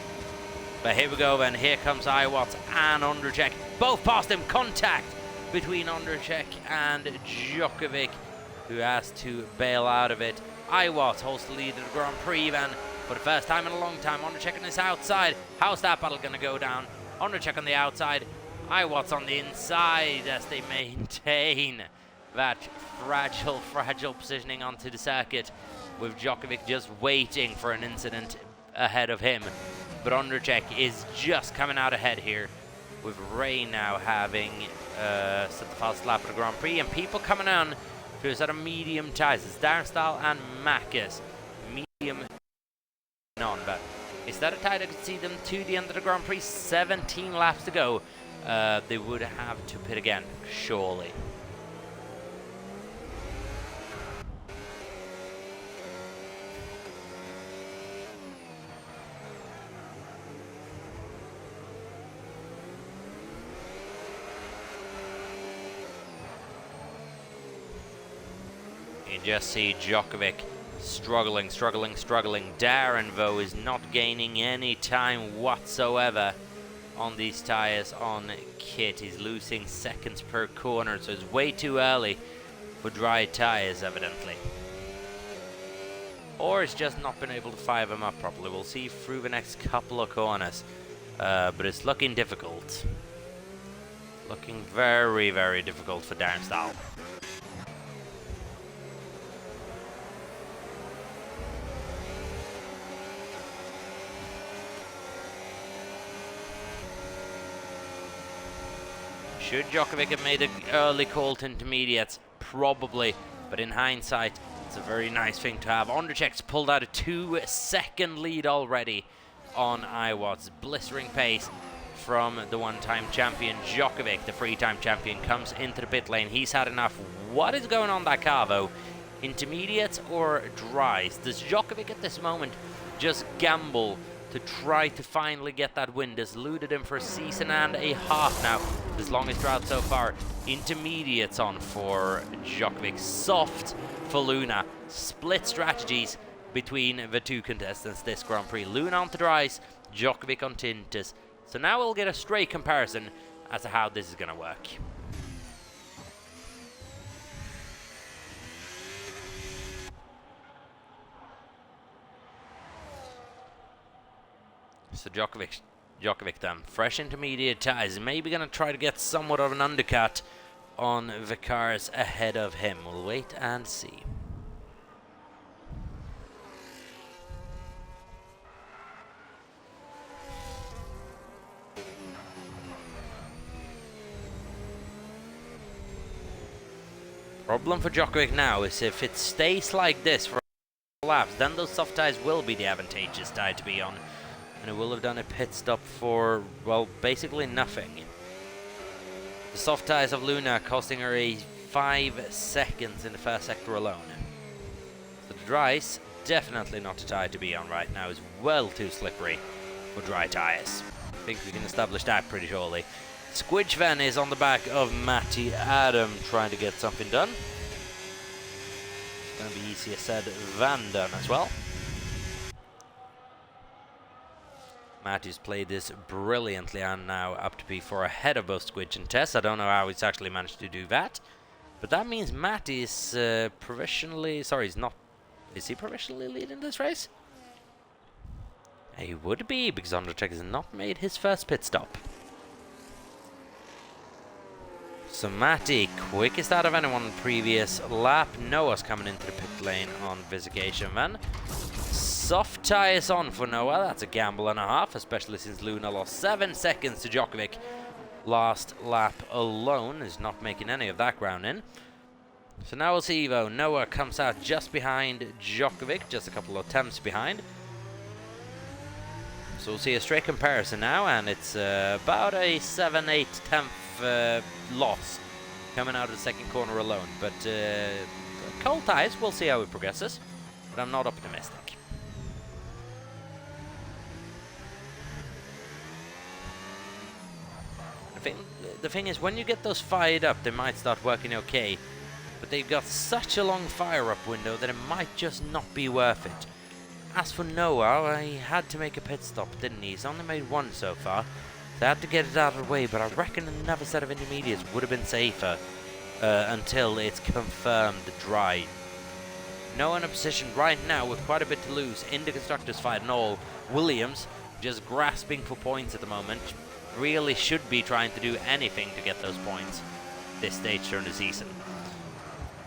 But here we go, and here comes Iwatts and Ondřejček. Both past him. Contact between Ondřejček and Djokovic, who has to bail out of it. Iwatts holds the lead of the Grand Prix then for the first time in a long time. Ondřejček on his outside. How's that battle going to go down? Ondřejček on the outside. Iwatts on the inside as they maintain that fragile positioning onto the circuit, with Djokovic just waiting for an incident ahead of him. But Ondřejček is just coming out ahead here, with Ray now having set the fastest lap of the Grand Prix, and people coming on to a set of medium tires. It's Darren Stahl and Macus. Medium on, but is that a tie that could see them to the end of the Grand Prix? 17 laps to go. They would have to pit again, surely. You just see Djokovic struggling. Darren, though, is not gaining any time whatsoever on these tires on kit. He's losing seconds per corner, so it's way too early for dry tires, evidently. Or it's just not been able to fire them up properly. We'll see through the next couple of corners. But it's looking difficult. Looking very, very difficult for Darren Stahl. Should Djokovic have made an early call to intermediates? Probably, but in hindsight, it's a very nice thing to have. Ondřejček's pulled out a 2-second lead already on Iwatts. Blistering pace from the one-time champion. Djokovic, the three-time champion, comes into the pit lane. He's had enough. What is going on that car, though? Intermediates or dries? Does Djokovic at this moment just gamble to try to finally get that win? Has eluded him for a season and a half now. His longest drought so far. Intermediates on for Djokovic. Soft for Luna. Split strategies between the two contestants this Grand Prix. Luna onto dries, Djokovic on tintas. So now we'll get a straight comparison as to how this is going to work. So Djokovic then, fresh intermediate tyres, maybe going to try to get somewhat of an undercut on the cars ahead of him. We'll wait and see. Problem for Djokovic now is if it stays like this for laps, then those soft tyres will be the advantageous tyre to be on. And it will have done a pit stop for, well, basically nothing. The soft tyres of Luna costing her 5 seconds in the first sector alone. So the dries, definitely not a tyre to be on right now. Is well too slippery for dry tyres. I think we can establish that pretty surely. Squidge then is on the back of Matty Adam trying to get something done. It's going to be easier said than done as well. Matty's played this brilliantly and now up to P4 ahead of both Squidge and Tess. I don't know how he's actually managed to do that. But that means Matty is provisionally... Sorry, he's not... Is he provisionally leading this race? He would be, because Undercheck has not made his first pit stop. So Matty, quickest out of anyone on the previous lap. Noah's coming into the pit lane on this occasion then. Soft tyres on for Noah. That's a gamble and a half, especially since Luna lost 7 seconds to Djokovic last lap alone. Is not making any of that ground in. So now we'll see though. Noah comes out just behind Djokovic, just a couple of attempts behind. So we'll see a straight comparison now, and it's about a 7, 8, 10th loss coming out of the second corner alone. But cold tyres, we'll see how it progresses. But I'm not optimistic. The thing is, when you get those fired up, they might start working okay. But they've got such a long fire-up window that it might just not be worth it. As for Noah, he had to make a pit stop, didn't he? He's only made one so far. They had to get it out of the way, but I reckon another set of intermediates would have been safer until it's confirmed dry. Noah in a position right now with quite a bit to lose in the constructors fight and all. Williams just grasping for points at the moment. Really should be trying to do anything to get those points this stage during the season.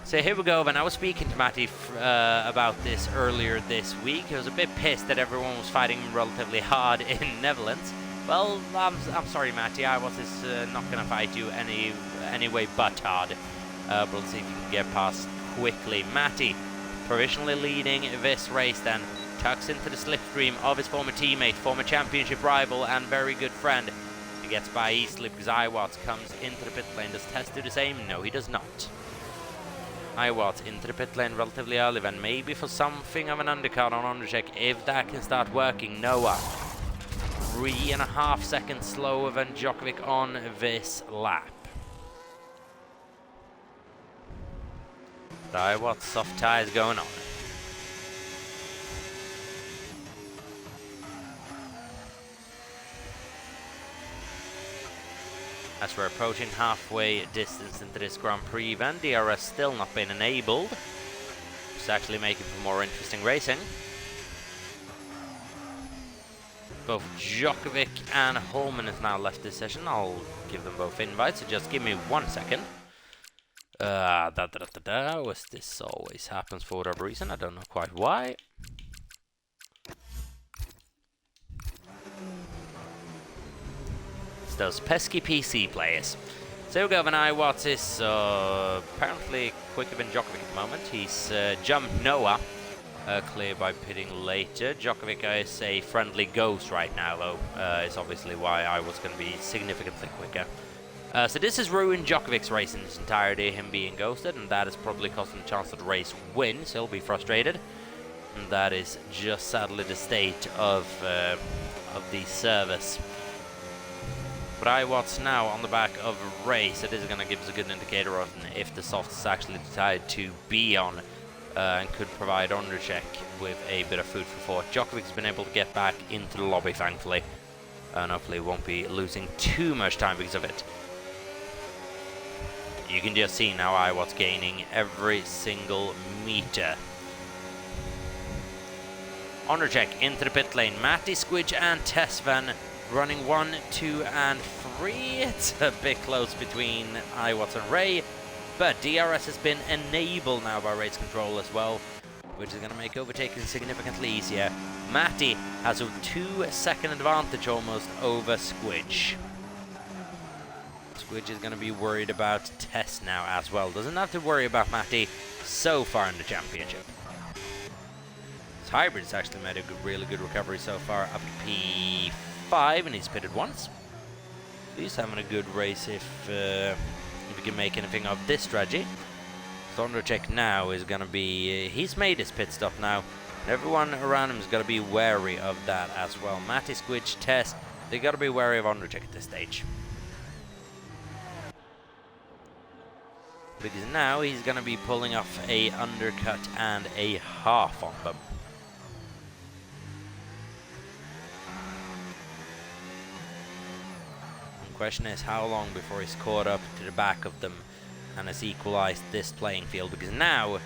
So here we go, and I was speaking to Matty about this earlier this week. I was a bit pissed that everyone was fighting relatively hard in Netherlands. Well, I'm sorry, Matty. I was not going to fight you anyway but hard. But let's see if you can get past quickly. Matty, provisionally leading this race then, tucks into the slipstream of his former teammate, former championship rival and very good friend. He gets by easily because Iwatts comes into the pit lane. Does Tess do the same? No, he does not. Iwatts into the pit lane relatively early then, maybe for something of an undercut on Undercheck if that can start working. Noah, 3.5 seconds slower than Djokovic on this lap. Iwatts soft tyres going on. As we're approaching halfway distance into this Grand Prix event, DRS still not been enabled. It's actually making for more interesting racing. Both Djokovic and Holman has now left this session. I'll give them both invites, so just give me 1 second. This always happens for whatever reason, I don't know quite why. Those pesky PC players. So we go, Van Iwatts is apparently quicker than Djokovic at the moment. He's jumped Noah, clear by pitting later. Djokovic is a friendly ghost right now, though, is obviously why I was going to be significantly quicker. So this has ruined Djokovic's race in its entirety, him being ghosted, and that has probably cost him a chance to the race win, so he'll be frustrated. And that is just sadly the state of the service. But Iwatts now on the back of a race. It is going to give us a good indicator of if the soft is actually decided to be on and could provide Undercheck with a bit of food for thought. Djokovic's been able to get back into the lobby, thankfully, and hopefully won't be losing too much time because of it. You can just see now Iwatts gaining every single meter. Undercheck into the pit lane. Matty, Squidge and Tesvan running 1, 2 and 3. It's a bit close between iWatts and Ray, but DRS has been enabled now by race control as well, which is going to make overtaking significantly easier. Matty has a 2-second advantage almost over Squidge. Squidge is going to be worried about Tess now as well. Doesn't have to worry about Matty so far in the championship. His hybrid's actually made a really good recovery so far, up to P5, and he's pitted once. He's having a good race if we can make anything of this strategy. Thundercheck now is going to be... he's made his pit stop now. Everyone around him is going to be wary of that as well. Matty, Squidge, Tess, they got to be wary of Undercheck at this stage. Because now he's going to be pulling off a undercut and a half on them. The question is how long before he's caught up to the back of them and has equalized this playing field, because now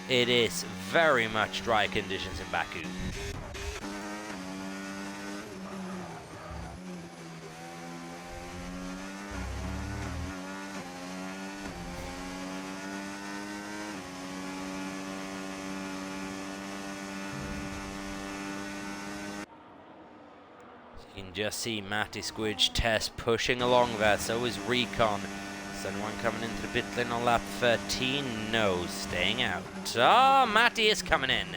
it is very much dry conditions in Baku. You can just see Matty, Squidge, Tess pushing along there. So is Recon. Is anyone coming into the pit lane on lap 13? No, staying out. Oh, Matty is coming in.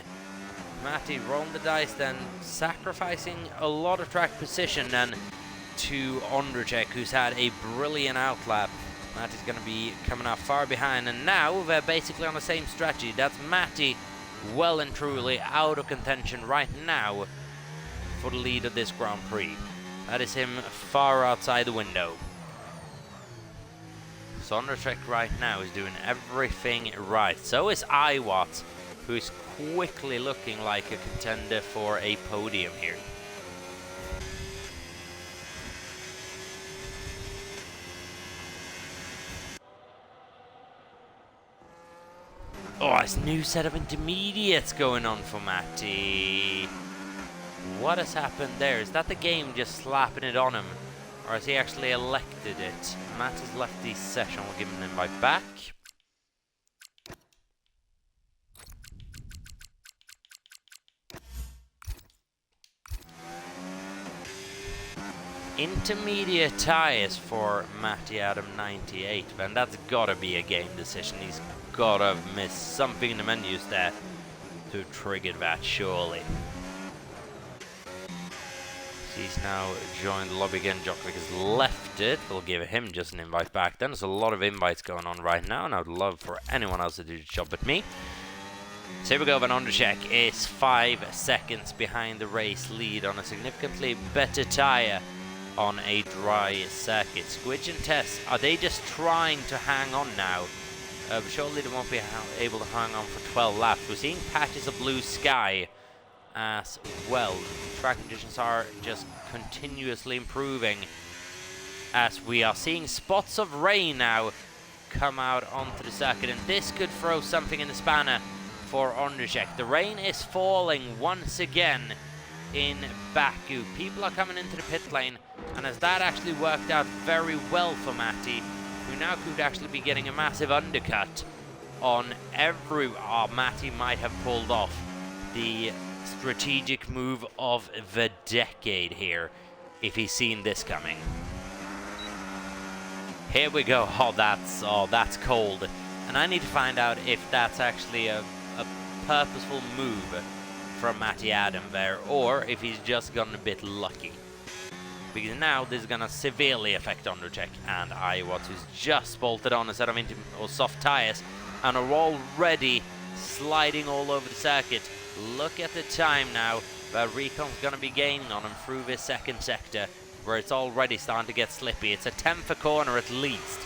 Matty rolling the dice then, sacrificing a lot of track position then to Undercheck, who's had a brilliant outlap. Matty's going to be coming out far behind, and now they're basically on the same strategy. That's Matty well and truly out of contention right now for the lead of this Grand Prix. That is him far outside the window. So Undercheck right now is doing everything right. So is iWatts, who is quickly looking like a contender for a podium here. Oh, it's a new set of intermediates going on for Matty. What has happened there? Is that the game just slapping it on him? Or has he actually elected it? Matt has left the session. We'll give him an invite back. Intermediate tires for Matty Adam 98. And that's gotta be a game decision. He's gotta have missed something in the menus there to trigger that, surely. He's now joined the lobby again. Djokovic has left it. We'll give him just an invite back then. There's a lot of invites going on right now, and I would love for anyone else to do the job but me. So here we go. Van Ondercheck is 5 seconds behind the race lead on a significantly better tyre on a dry circuit. Squidge and Tess, are they just trying to hang on now? But surely they won't be able to hang on for 12 laps. We're seeing patches of blue sky as well. Track conditions are just continuously improving as we are seeing spots of rain now come out onto the circuit, and this could throw something in the spanner for Ondercheck. The rain is falling once again in Baku. People are coming into the pit lane, and as that actually worked out very well for Matty, who now could actually be getting a massive undercut on every... Oh, Matty might have pulled off the strategic move of the decade here if he's seen this coming. Here we go. Oh, that's cold. And I need to find out if that's actually a purposeful move from Matty Adam there, or if he's just gotten a bit lucky. Because now this is going to severely affect Undercheck and iWatts, who's just bolted on a set of soft tires and are already sliding all over the circuit. Look at the time now, but Recon's going to be gaining on him through this second sector, where it's already starting to get slippy. It's a 10th a corner at least,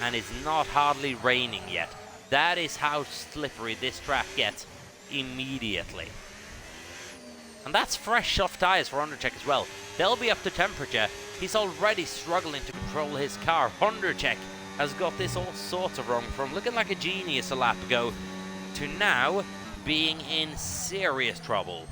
and it's not hardly raining yet. That is how slippery this track gets immediately. And that's fresh soft tires for Undercheck as well. They'll be up to temperature. He's already struggling to control his car. Undercheck has got this all sorts of wrong, from looking like a genius a lap ago to now being in serious trouble.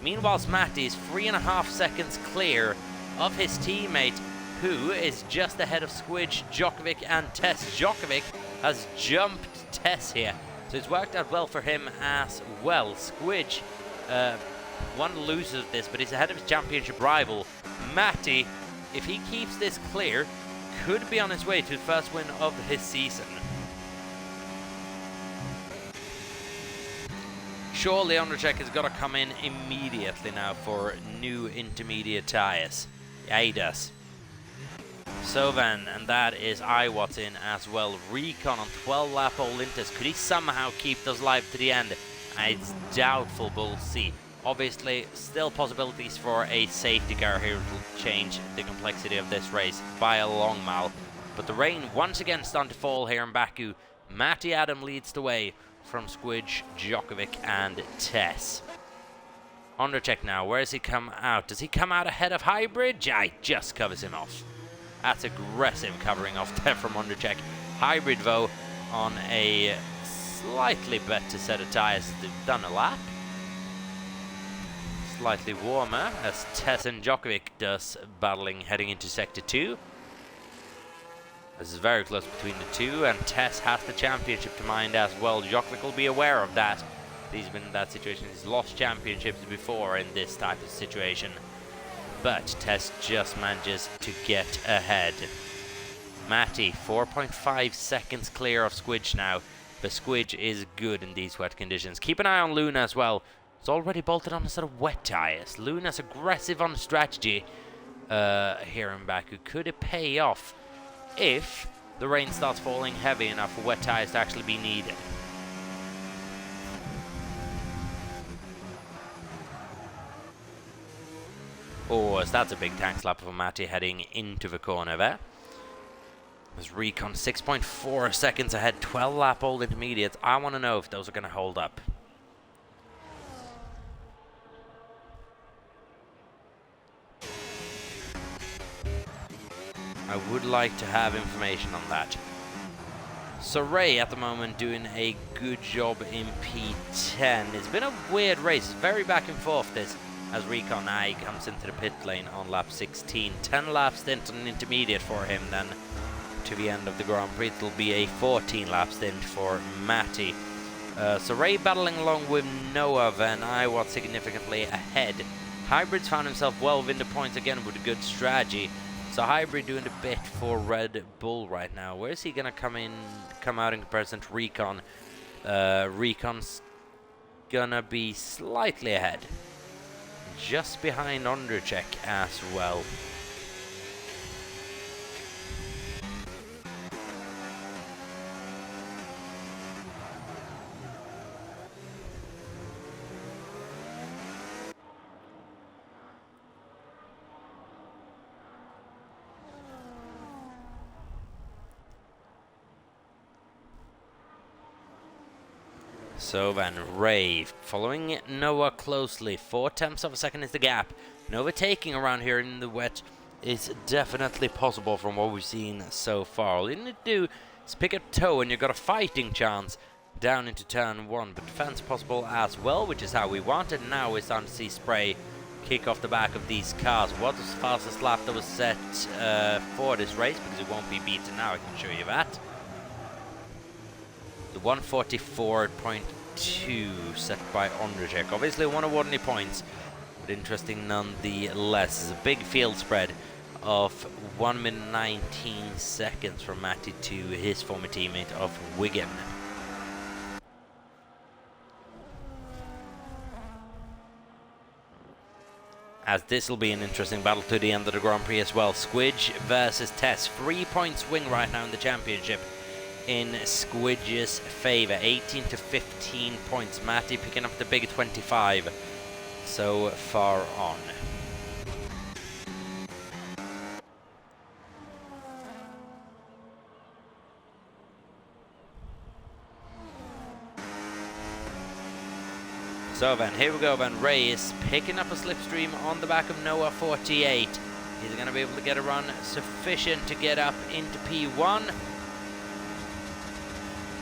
Meanwhile, Matty is 3.5 seconds clear of his teammate, who is just ahead of Squidge, Djokovic and Tess. Djokovic has jumped Tess here, so it's worked out well for him as well. Squidge one loses this, but he's ahead of his championship rival. Matty, if he keeps this clear, could be on his way to the first win of his season. Surely Ondřejk has got to come in immediately now for new intermediate tyres. Yeah, he does. So then, and that is Iwat's in as well. Recon on 12 lap Olintas. Could he somehow keep those live to the end? It's doubtful, but we'll see. Obviously, still possibilities for a safety car here will change the complexity of this race by a long mile. But the rain once again starting to fall here in Baku. Matty Adam leads the way from Squidge, Djokovic and Tess. Ondřejk now, where does he come out? Does he come out ahead of Hybrid? Yeah, he just covers him off. That's aggressive covering off there from Ondřejk. Hybrid though on a slightly better set of tyres. They've done a lap. Slightly warmer as Tess and Djokovic does battling heading into Sector 2. This is very close between the two, and Tess has the championship to mind as well. Djokovic will be aware of that. He's been in that situation. He's lost championships before in this type of situation. But Tess just manages to get ahead. Matty, 4.5 seconds clear of Squidge now. But Squidge is good in these wet conditions. Keep an eye on Luna as well. It's already bolted on a set of wet tyres. Luna's aggressive on strategy here in Baku. Could it pay off if the rain starts falling heavy enough for wet tyres to actually be needed? Oh, as that's a big tank slap for Matty heading into the corner there. There's Recon 6.4 seconds ahead, 12 lap old intermediates. I want to know if those are going to hold up. I would like to have information on that. So Ray at the moment doing a good job in P10. It's been a weird race, it's very back and forth this, as Recon I comes into the pit lane on lap 16. 10 lap stint on an intermediate for him, then to the end of the Grand Prix it'll be a 14 lap stint for Matty. So Ray battling along with Noah, then I was significantly ahead. Hybrid's found himself well within the points again with a good strategy. So Hybrid doing the bit for Red Bull right now. Where is he gonna come out in comparison to Recon? Recon's gonna be slightly ahead, just behind Ondřejk as well. So then Ray following Noah closely. 4/10 of a second is the gap. And overtaking around here in the wet is definitely possible from what we've seen so far. All you need to do is pick up toe and you've got a fighting chance down into turn 1. But defense possible as well, which is how we want it. Now we're starting to see spray kick off the back of these cars. What was the fastest lap that was set for this race? Because it won't be beaten now, I can show you that. The 144.2 set by Ondřejk. Obviously won't award any points, but interesting nonetheless. It's a big field spread of 1 minute 19 seconds from Matty to his former teammate of Wigan. As this will be an interesting battle to the end of the Grand Prix as well. Squidge versus Tess. 3-point swing right now in the championship in Squidge's favour. 18 to 15 points. Matty picking up the big 25 so far on. So then, here we go then. Ray is picking up a slipstream on the back of Noah 48. He's going to be able to get a run sufficient to get up into P1.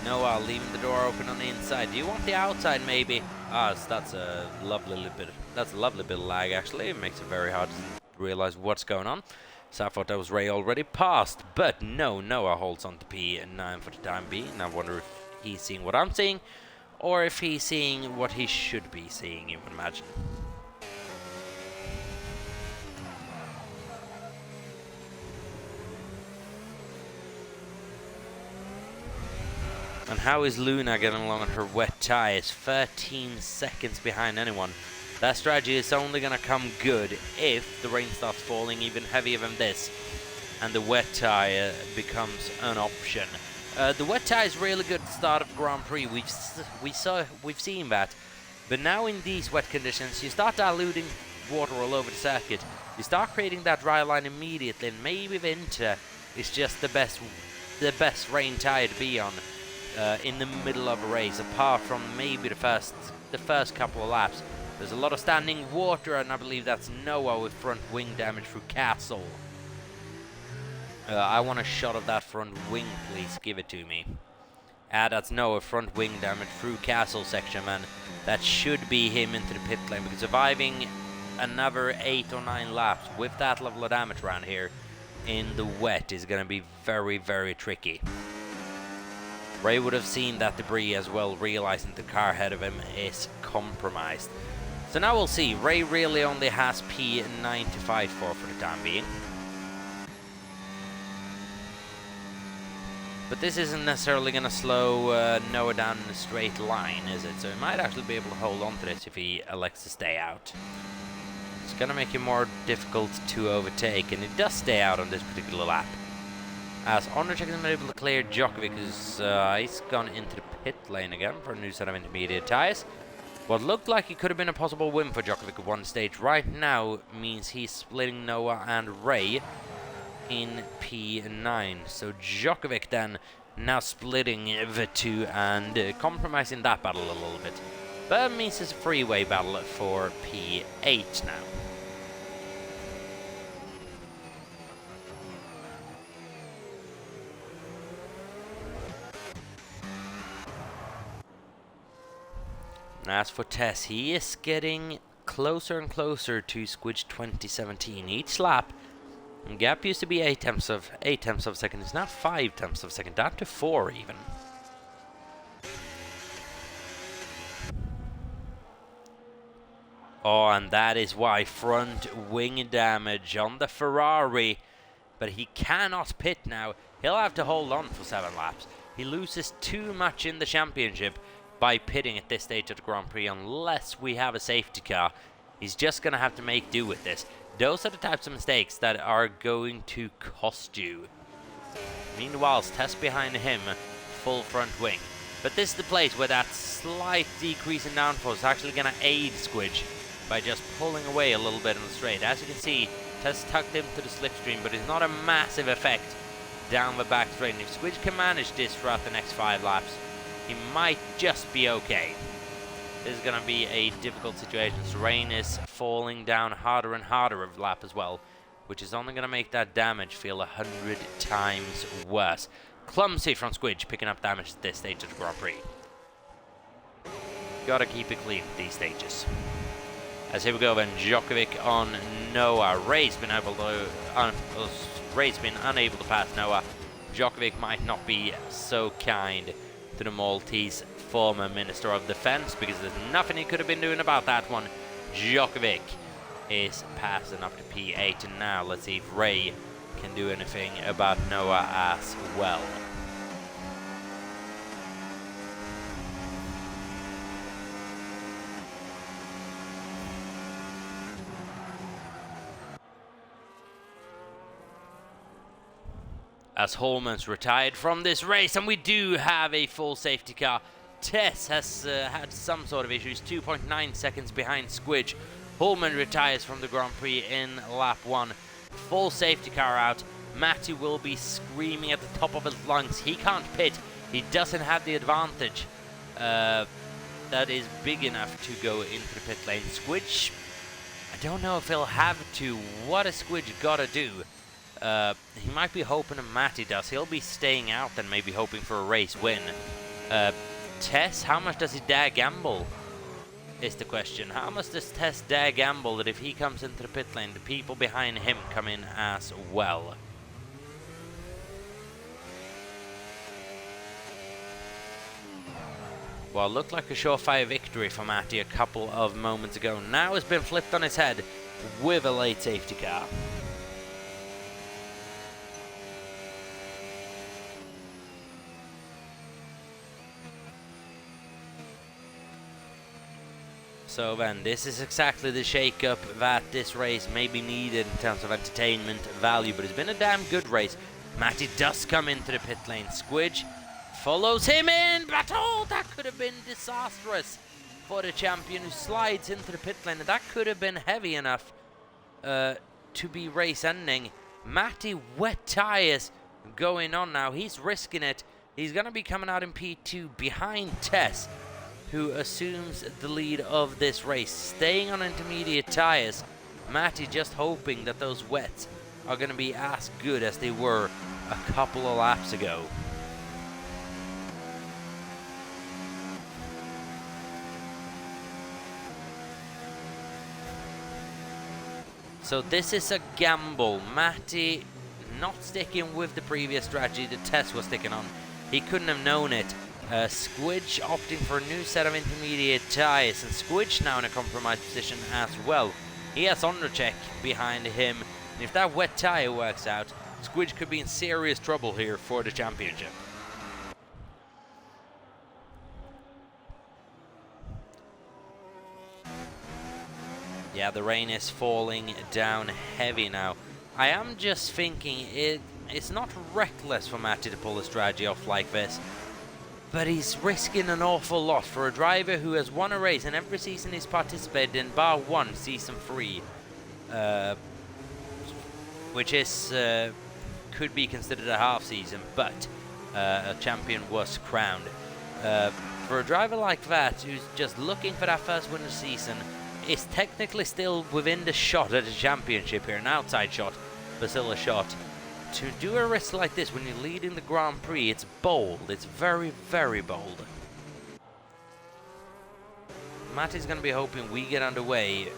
Noah leaving the door open on the inside. Do you want the outside maybe? Ah, so that's a lovely little bit. That's a lovely bit of lag actually. It makes it very hard to realize what's going on. So I thought that was Ray already passed, but no, Noah holds on to P9 for the time being. I wonder if he's seeing what I'm seeing, or if he's seeing what he should be seeing, you would imagine. And how is Luna getting along on her wet tyres? 13 seconds behind anyone. That strategy is only going to come good if the rain starts falling even heavier than this and the wet tyre becomes an option. The wet tyre is really good at the start of Grand Prix. We've seen that. But now in these wet conditions, you start diluting water all over the circuit. You start creating that dry line immediately, and maybe winter is just the best rain tyre to be on in the middle of a race, apart from maybe the first couple of laps. There's a lot of standing water, and I believe that's Noah with front wing damage through Castle. I want a shot of that front wing, please. Give it to me. That's Noah, front wing damage through Castle section, man. That should be him into the pit lane, because surviving another 8 or 9 laps with that level of damage around here in the wet is going to be very, very tricky. Ray would have seen that debris as well, realizing the car ahead of him is compromised. So now we'll see. Ray really only has P9 to fight for the time being. But this isn't necessarily going to slow Noah down in a straight line, is it? So he might actually be able to hold on to this if he elects to stay out. It's going to make it more difficult to overtake, and he does stay out on this particular lap. As Ondercheck is able to clear Djokovic, because he's gone into the pit lane again for a new set of intermediate tyres. What looked like it could have been a possible win for Djokovic at one stage right now means he's splitting Noah and Ray in P9. So Djokovic then now splitting the two and compromising that battle a little bit. But it means it's a freeway battle for P8 now. As for Tess, he is getting closer and closer to Squidge 2017 each lap. The gap used to be 8 tenths of a second. It's now 5 tenths of a second, down to 4 even. Oh, and that is why front wing damage on the Ferrari. But he cannot pit now. He'll have to hold on for 7 laps. He loses too much in the championship by pitting at this stage of the Grand Prix unless we have a safety car. He's just going to have to make do with this. Those are the types of mistakes that are going to cost you. Meanwhile, Tess behind him, full front wing. But this is the place where that slight decrease in downforce is actually going to aid Squidge by just pulling away a little bit on the straight. As you can see, Tess tucked him to the slipstream, but it's not a massive effect down the back straight. And if Squidge can manage this throughout the next 5 laps, he might just be okay. This is going to be a difficult situation. So rain is falling down harder and harder every lap as well, which is only going to make that damage feel 100 times worse. Clumsy from Squidge picking up damage at this stage of the Grand Prix. Gotta keep it clean at these stages. As here we go then, Djokovic on Noah. Ray's been unable to pass Noah. Djokovic might not be so kind to the Maltese former Minister of Defense, because there's nothing he could have been doing about that one. Djokovic is passing up to P8, and now let's see if Ray can do anything about Noah as well. As Holman's retired from this race, and we do have a full safety car. Tess has had some sort of issues, 2.9 seconds behind Squidge. Holman retires from the Grand Prix in lap 1. Full safety car out. Matty will be screaming at the top of his lungs. He can't pit. He doesn't have the advantage that is big enough to go into the pit lane. Squidge, I don't know if he'll have to. What has Squidge got to do? He might be hoping Matty does. He'll be staying out and maybe hoping for a race win. Tess, how much does he dare gamble? Is the question. How much does Tess dare gamble that if he comes into the pit lane, the people behind him come in as well? Well, looked like a surefire victory for Matty a couple of moments ago. Now has been flipped on its head with a late safety car. So then, this is exactly the shake-up that this race maybe needed in terms of entertainment value, but it's been a damn good race. Matty does come into the pit lane. Squidge follows him in, but oh, that could have been disastrous for the champion who slides into the pit lane, and that could have been heavy enough to be race-ending. Matty, wet tyres going on now. He's risking it. He's going to be coming out in P2 behind Tess, who assumes the lead of this race, staying on intermediate tyres. Matty just hoping that those wets are going to be as good as they were a couple of laps ago. So this is a gamble. Matty not sticking with the previous strategy that Tess was sticking on. He couldn't have known it. Squidge opting for a new set of intermediate tyres, and Squidge now in a compromised position as well. He has Undercheck behind him, and if that wet tyre works out, Squidge could be in serious trouble here for the championship. Yeah, the rain is falling down heavy now. I am just thinking it's not reckless for Matty to pull a strategy off like this, but he's risking an awful lot for a driver who has won a race in every season he's participated in, bar one, season 3, which is could be considered a half season, but a champion was crowned. For a driver like that, who's just looking for that first win of the season, is technically still within the shot at the championship here, an outside shot, but still a shot. To do a risk like this when you're leading the Grand Prix, it's bold. It's very, very bold. Matty's going to be hoping we get underway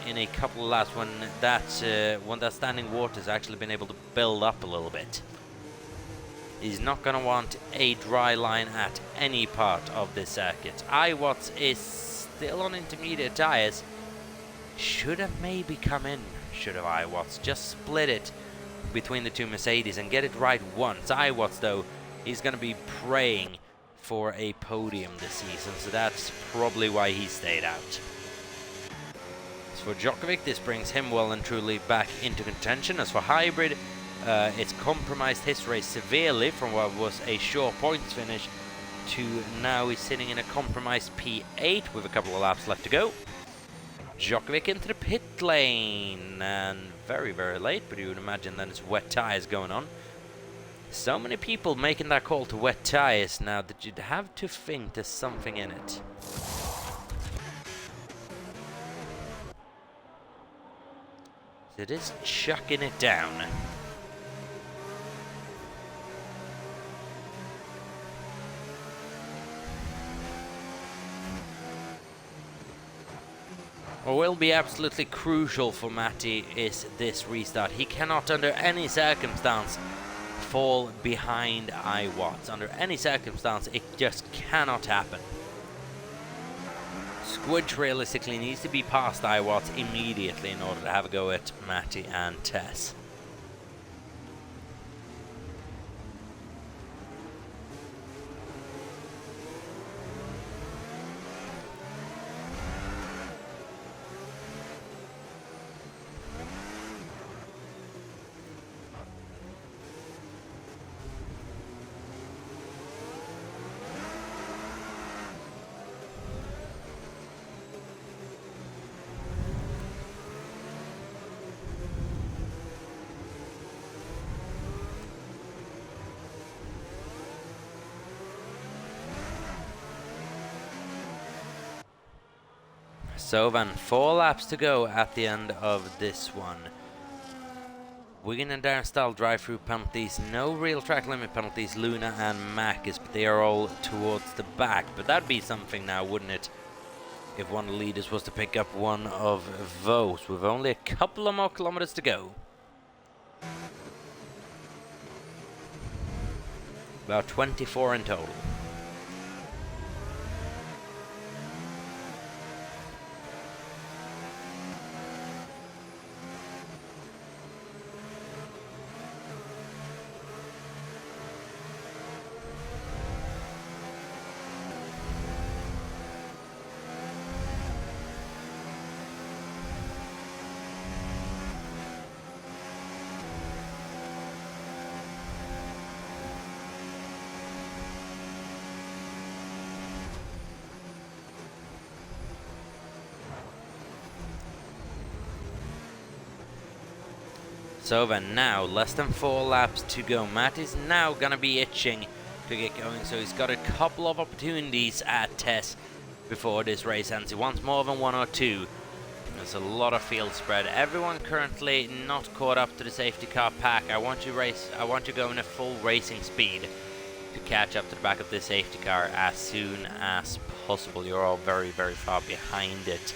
in a couple of laps when that standing water's actually been able to build up a little bit. He's not going to want a dry line at any part of this circuit. iWatts is still on intermediate tyres. Should have maybe come in, should have iWatts. Just split it between the two Mercedes and get it right once. iWatts, though, he's going to be praying for a podium this season, so that's probably why he stayed out. As for Djokovic, this brings him well and truly back into contention. As for Hybrid, it's compromised his race severely from what was a sure points finish to now he's sitting in a compromised P8 with a couple of laps left to go. Djokovic into the pit lane, and very, very late, but you would imagine that it's wet tyres going on. So many people making that call to wet tyres now that you'd have to think there's something in it. So it is chucking it down. What will be absolutely crucial for Matty is this restart. He cannot under any circumstance fall behind iWatts. Under any circumstance, it just cannot happen. Squidge realistically needs to be past iWatts immediately in order to have a go at Matty and Tess. So then, 4 laps to go at the end of this one. Wigan and Darren style drive-through penalties, no real track limit penalties, Luna and Marcus, but they are all towards the back. But that'd be something now, wouldn't it? If one of the leaders was to pick up one of those, with only a couple of more kilometers to go. About 24 in total. So then now, less than 4 laps to go. Matt is now going to be itching to get going, so he's got a couple of opportunities at Tess before this race ends. He wants more than 1 or 2. There's a lot of field spread. Everyone currently not caught up to the safety car pack. I want to go in a full racing speed to catch up to the back of the safety car as soon as possible. You're all very, very far behind it,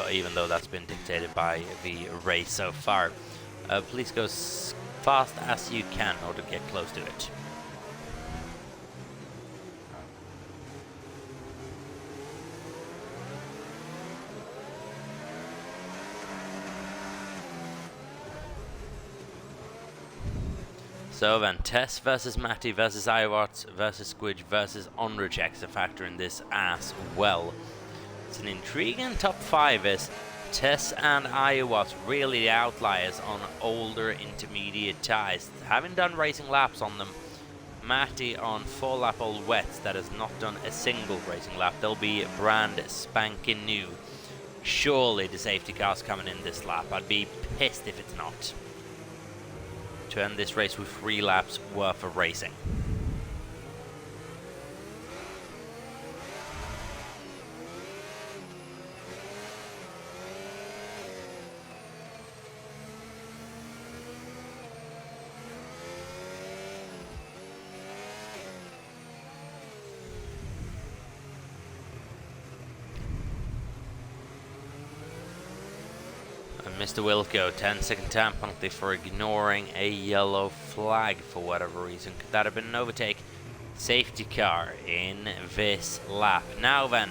even though that's been dictated by the race so far. Please go as fast as you can in order to get close to it. So then, Tess versus Matty versus Iwatts versus Squidge versus Onrich is a factor in this as well. It's an intriguing top 5 as Tess and Iwatts really the outliers on older intermediate tyres. Having done racing laps on them, Matty on 4-lap-old wets that has not done a single racing lap. They'll be brand spanking new. Surely the safety car's coming in this lap. I'd be pissed if it's not. To end this race with 3 laps worth of racing. Mr. Wilco, 10-second time penalty for ignoring a yellow flag for whatever reason. Could that have been an overtake? Safety car in this lap. Now then,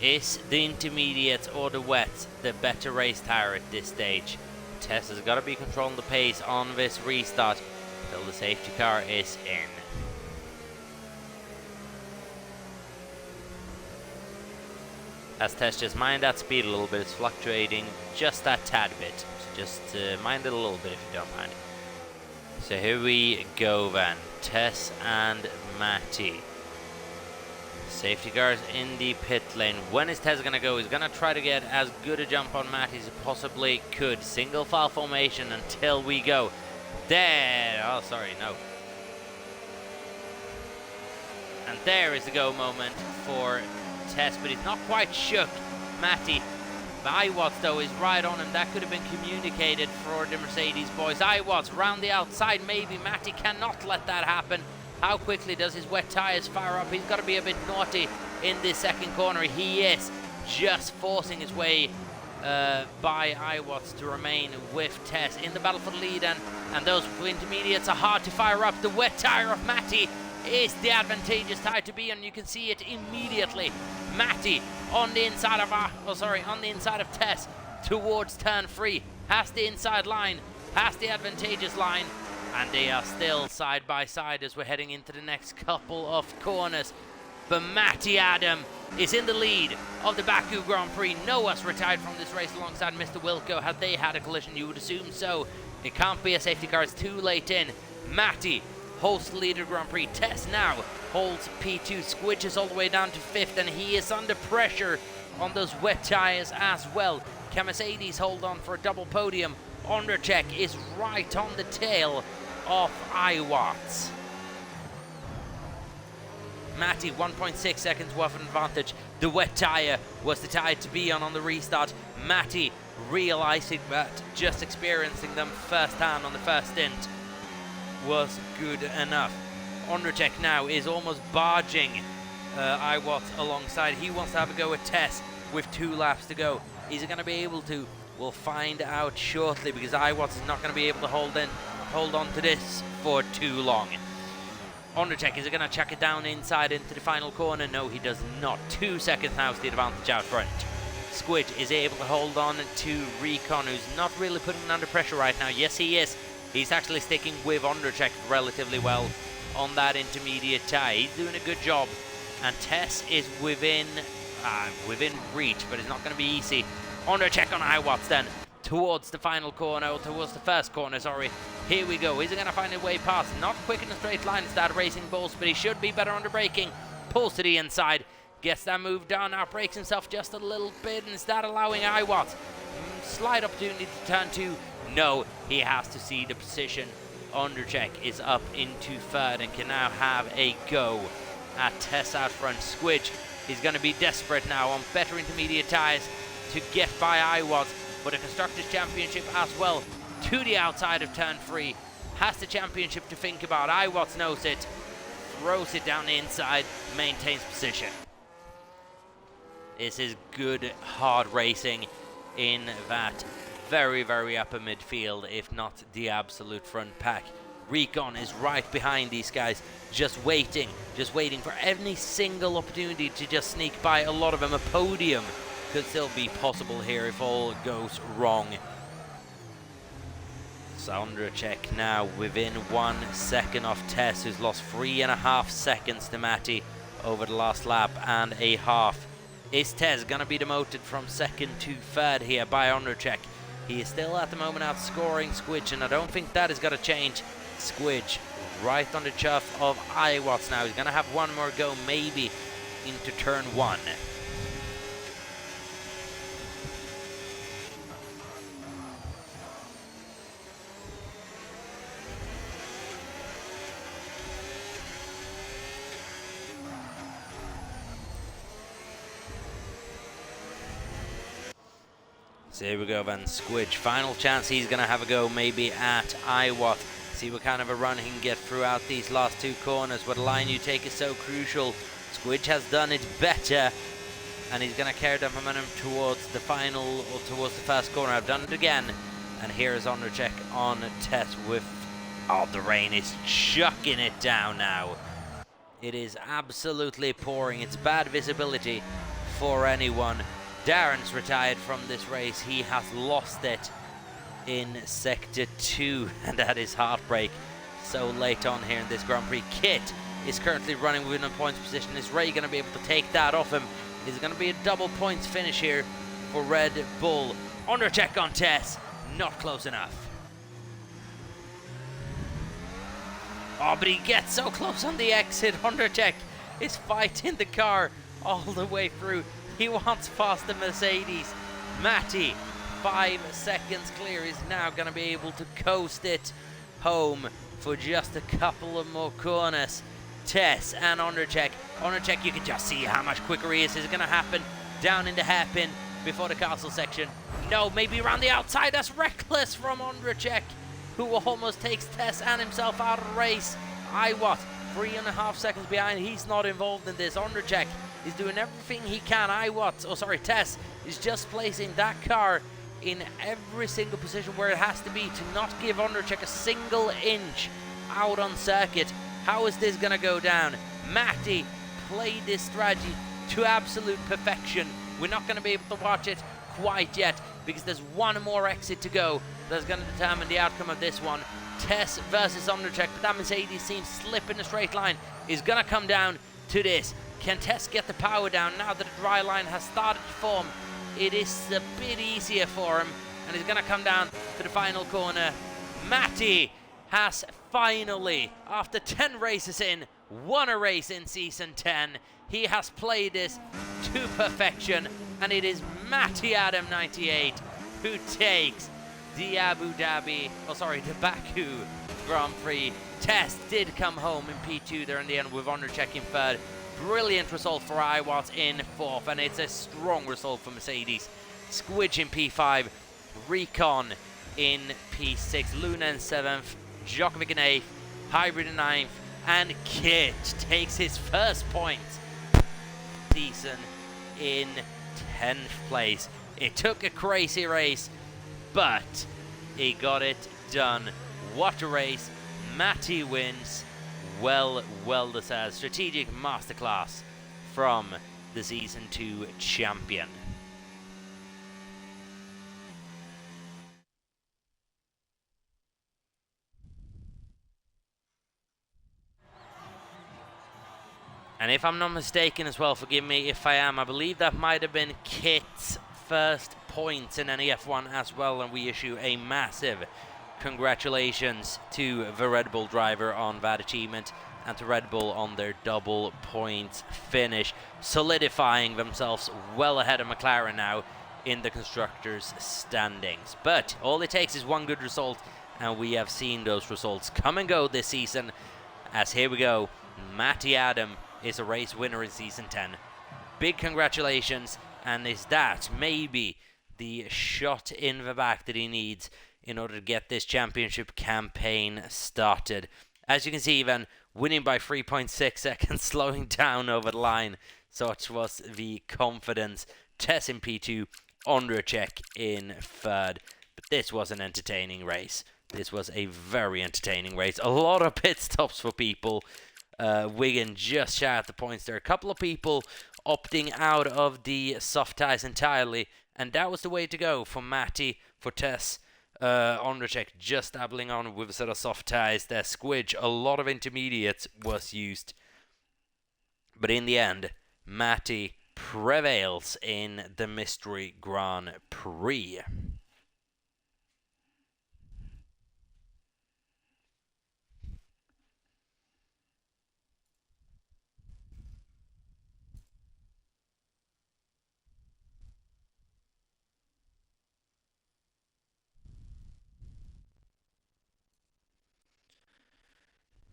is the intermediates or the wets the better race tyre at this stage? Tess has got to be controlling the pace on this restart until the safety car is in. As Tess just mind that speed a little bit, it's fluctuating just that tad bit. So just mind it a little bit if you don't mind. So here we go then. Tess and Matty. Safety cars in the pit lane. When is Tess going to go? He's going to try to get as good a jump on Matty as he possibly could. Single file formation until we go. There. Oh, sorry, no. And there is the go moment for Tess, but he's not quite shook. Matty. Iwatts though is right on him. That could have been communicated for the Mercedes boys. Iwatts round the outside maybe. Matty cannot let that happen. How quickly does his wet tyres fire up? He's got to be a bit naughty in this second corner. He is just forcing his way by Iwatts to remain with Tess in the battle for the lead, and those intermediates are hard to fire up. The wet tyre of Matty is the advantageous tyre to be on. You can see it immediately. Matty on the inside of on the inside of Tess towards turn 3, has the inside line, has the advantageous line, and they are still side by side as we're heading into the next couple of corners. But Matty Adam is in the lead of the Baku Grand Prix. Noah's retired from this race alongside Mr. Wilco. Had they had a collision, you would assume so. It can't be a safety car, it's too late in. Matty holds the leader Grand Prix. Tess now holds P2. Squidge is all the way down to 5th, and he is under pressure on those wet tyres as well. Can Mercedes hold on for a double podium? Ondercheck is right on the tail of Iwatts. Matty 1.6 seconds worth of advantage. The wet tyre was the tyre to be on the restart. Matty realizing that just experiencing them firsthand on the first stint was good enough. Ondrejek now is almost barging Iwat alongside. He wants to have a go at Tess with 2 laps to go. Is he going to be able to? We'll find out shortly, because Iwat is not going to be able to hold on to this for too long. Ondrejek, is he going to chuck it down inside into the final corner? No, he does not. 2 seconds now to the advantage out front. Squidge is able to hold on to Recon, who's not really putting under pressure right now. Yes, he is. He's actually sticking with Ondrejek relatively well on that intermediate tie. He's doing a good job. And Tess is within reach, but it's not going to be easy. Ondrejek on Iwatts then, towards the final corner, or towards the first corner, sorry. Here we go. Is he going to find a way past? Not quick in a straight line, it's that racing balls, but he should be better under braking. Pulls to the inside, gets that move down, now brakes himself just a little bit, and is that allowing Iwatts slight opportunity to turn 2? No, he has to see the position. Ondrejek is up into third and can now have a go at Tess out front. Squidge is going to be desperate now on better intermediate tyres to get by Iwatts, but a Constructors' Championship as well to the outside of turn 3. Has the championship to think about. Iwatts knows it, throws it down the inside, maintains position. This is good, hard racing in that very, very upper midfield, if not the absolute front pack. Recon is right behind these guys, just waiting for any single opportunity to just sneak by a lot of them. A podium could still be possible here if all goes wrong. Ondrejek now within 1 second of Tess, who's lost 3.5 seconds to Matty over the last lap and a half. Is Tess going to be demoted from second to third here by Ondrejek? He is still at the moment outscoring Squidge, and I don't think that is going to change. Squidge right on the chuff of Iwatts now. He's going to have one more go, maybe into turn 1. So here we go then, Squidge, final chance. He's going to have a go maybe at Iwatts. See what kind of a run he can get throughout these last 2 corners, where the line you take is so crucial. Squidge has done it better, and he's going to carry the momentum towards the final, or towards the first corner. I've done it again, and here is Ondrejek on Tess with... Oh, the rain is chucking it down now. It is absolutely pouring. It's bad visibility for anyone. Darren's retired from this race. He has lost it in Sector 2, and that is heartbreak so late on here in this Grand Prix. Kit is currently running within a points position. Is Ray going to be able to take that off him? Is it going to be a double points finish here for Red Bull? Ondrejek on Tess, not close enough. Oh, but he gets so close on the exit. Ondrejek is fighting the car all the way through. He wants past the Mercedes. Matty, 5 seconds clear, is now going to be able to coast it home for just a couple of more corners. Tess and Ondrejek. Ondrejek, you can just see how much quicker he is. Is it going to happen down in the hairpin before the castle section? No, maybe around the outside. That's reckless from Ondrejek, who almost takes Tess and himself out of the race. Iwatts, 3.5 seconds behind. He's not involved in this. Ondrejek is doing everything he can. Tess is just placing that car in every single position where it has to be to not give Ondrejek a single inch out on circuit. How is this going to go down? Matty played this strategy to absolute perfection. We're not going to be able to watch it quite yet, because there's one more exit to go that's going to determine the outcome of this one. Tess versus Ondrejek, but that Mercedes seems slip in a straight line is going to come down to this. Can Tess get the power down now that the dry line has started to form? It is a bit easier for him, and he's going to come down to the final corner. Matty has finally, after 10 races in, won a race in Season 10. He has played this to perfection, and it is Matty Adam 98 who takes the the Baku Grand Prix. Tess did come home in P2 there in the end, with Ondrejek in third. Brilliant result for Iwat in 4th, and it's a strong result for Mercedes. Squidge in P5, Recon in P6, Luna in 7th, Djokovic in 8th, Hybrid in 9th, and Kit takes his first point season in 10th place. It took a crazy race, but he got it done. What a race. Matty wins. Well deserved. Strategic masterclass from the Season 2 champion. And if I'm not mistaken as well, forgive me if I am, I believe that might have been Kit's first points in NEF1 as well, and we issue a massive congratulations to the Red Bull driver on that achievement and to Red Bull on their double points finish, solidifying themselves well ahead of McLaren now in the constructors' standings. But all it takes is one good result, and we have seen those results come and go this season, as here we go, Matty Adam is a race winner in Season 10. Big congratulations, and is that maybe the shot in the back that he needs in order to get this championship campaign started. As you can see, even winning by 3.6 seconds, slowing down over the line. Such was the confidence. Tess in P2, Ondrejek in 3rd. But this was an entertaining race. This was a very entertaining race. A lot of pit stops for people. Wigan just shy at the points there. A couple of people opting out of the soft tyres entirely, and that was the way to go for Matty, for Tess. Ondrejek just dabbling on with a set of soft tyres there. Squidge, a lot of intermediates was used, but in the end, Matty prevails in the Mystery Grand Prix.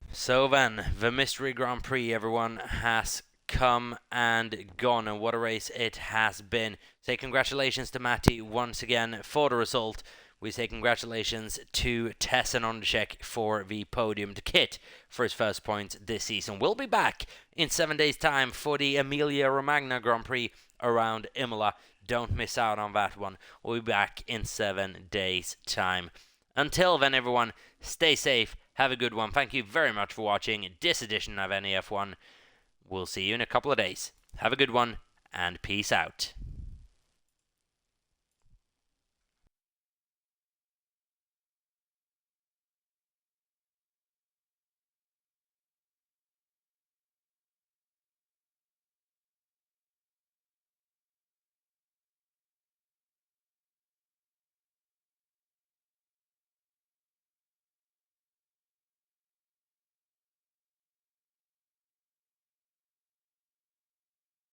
So then, the Mystery Grand Prix, everyone, has come and gone, and what a race it has been. Say congratulations to Matty once again for the result. We say congratulations to Tess and Ondrejek for the podium, to Kit for his first points this season. We'll be back in 7 days' time for the Emilia-Romagna Grand Prix around Imola. Don't miss out on that one. We'll be back in 7 days' time. Until then, everyone, stay safe. Have a good one. Thank you very much for watching this edition of NEF1. We'll see you in a couple of days. Have a good one, and peace out.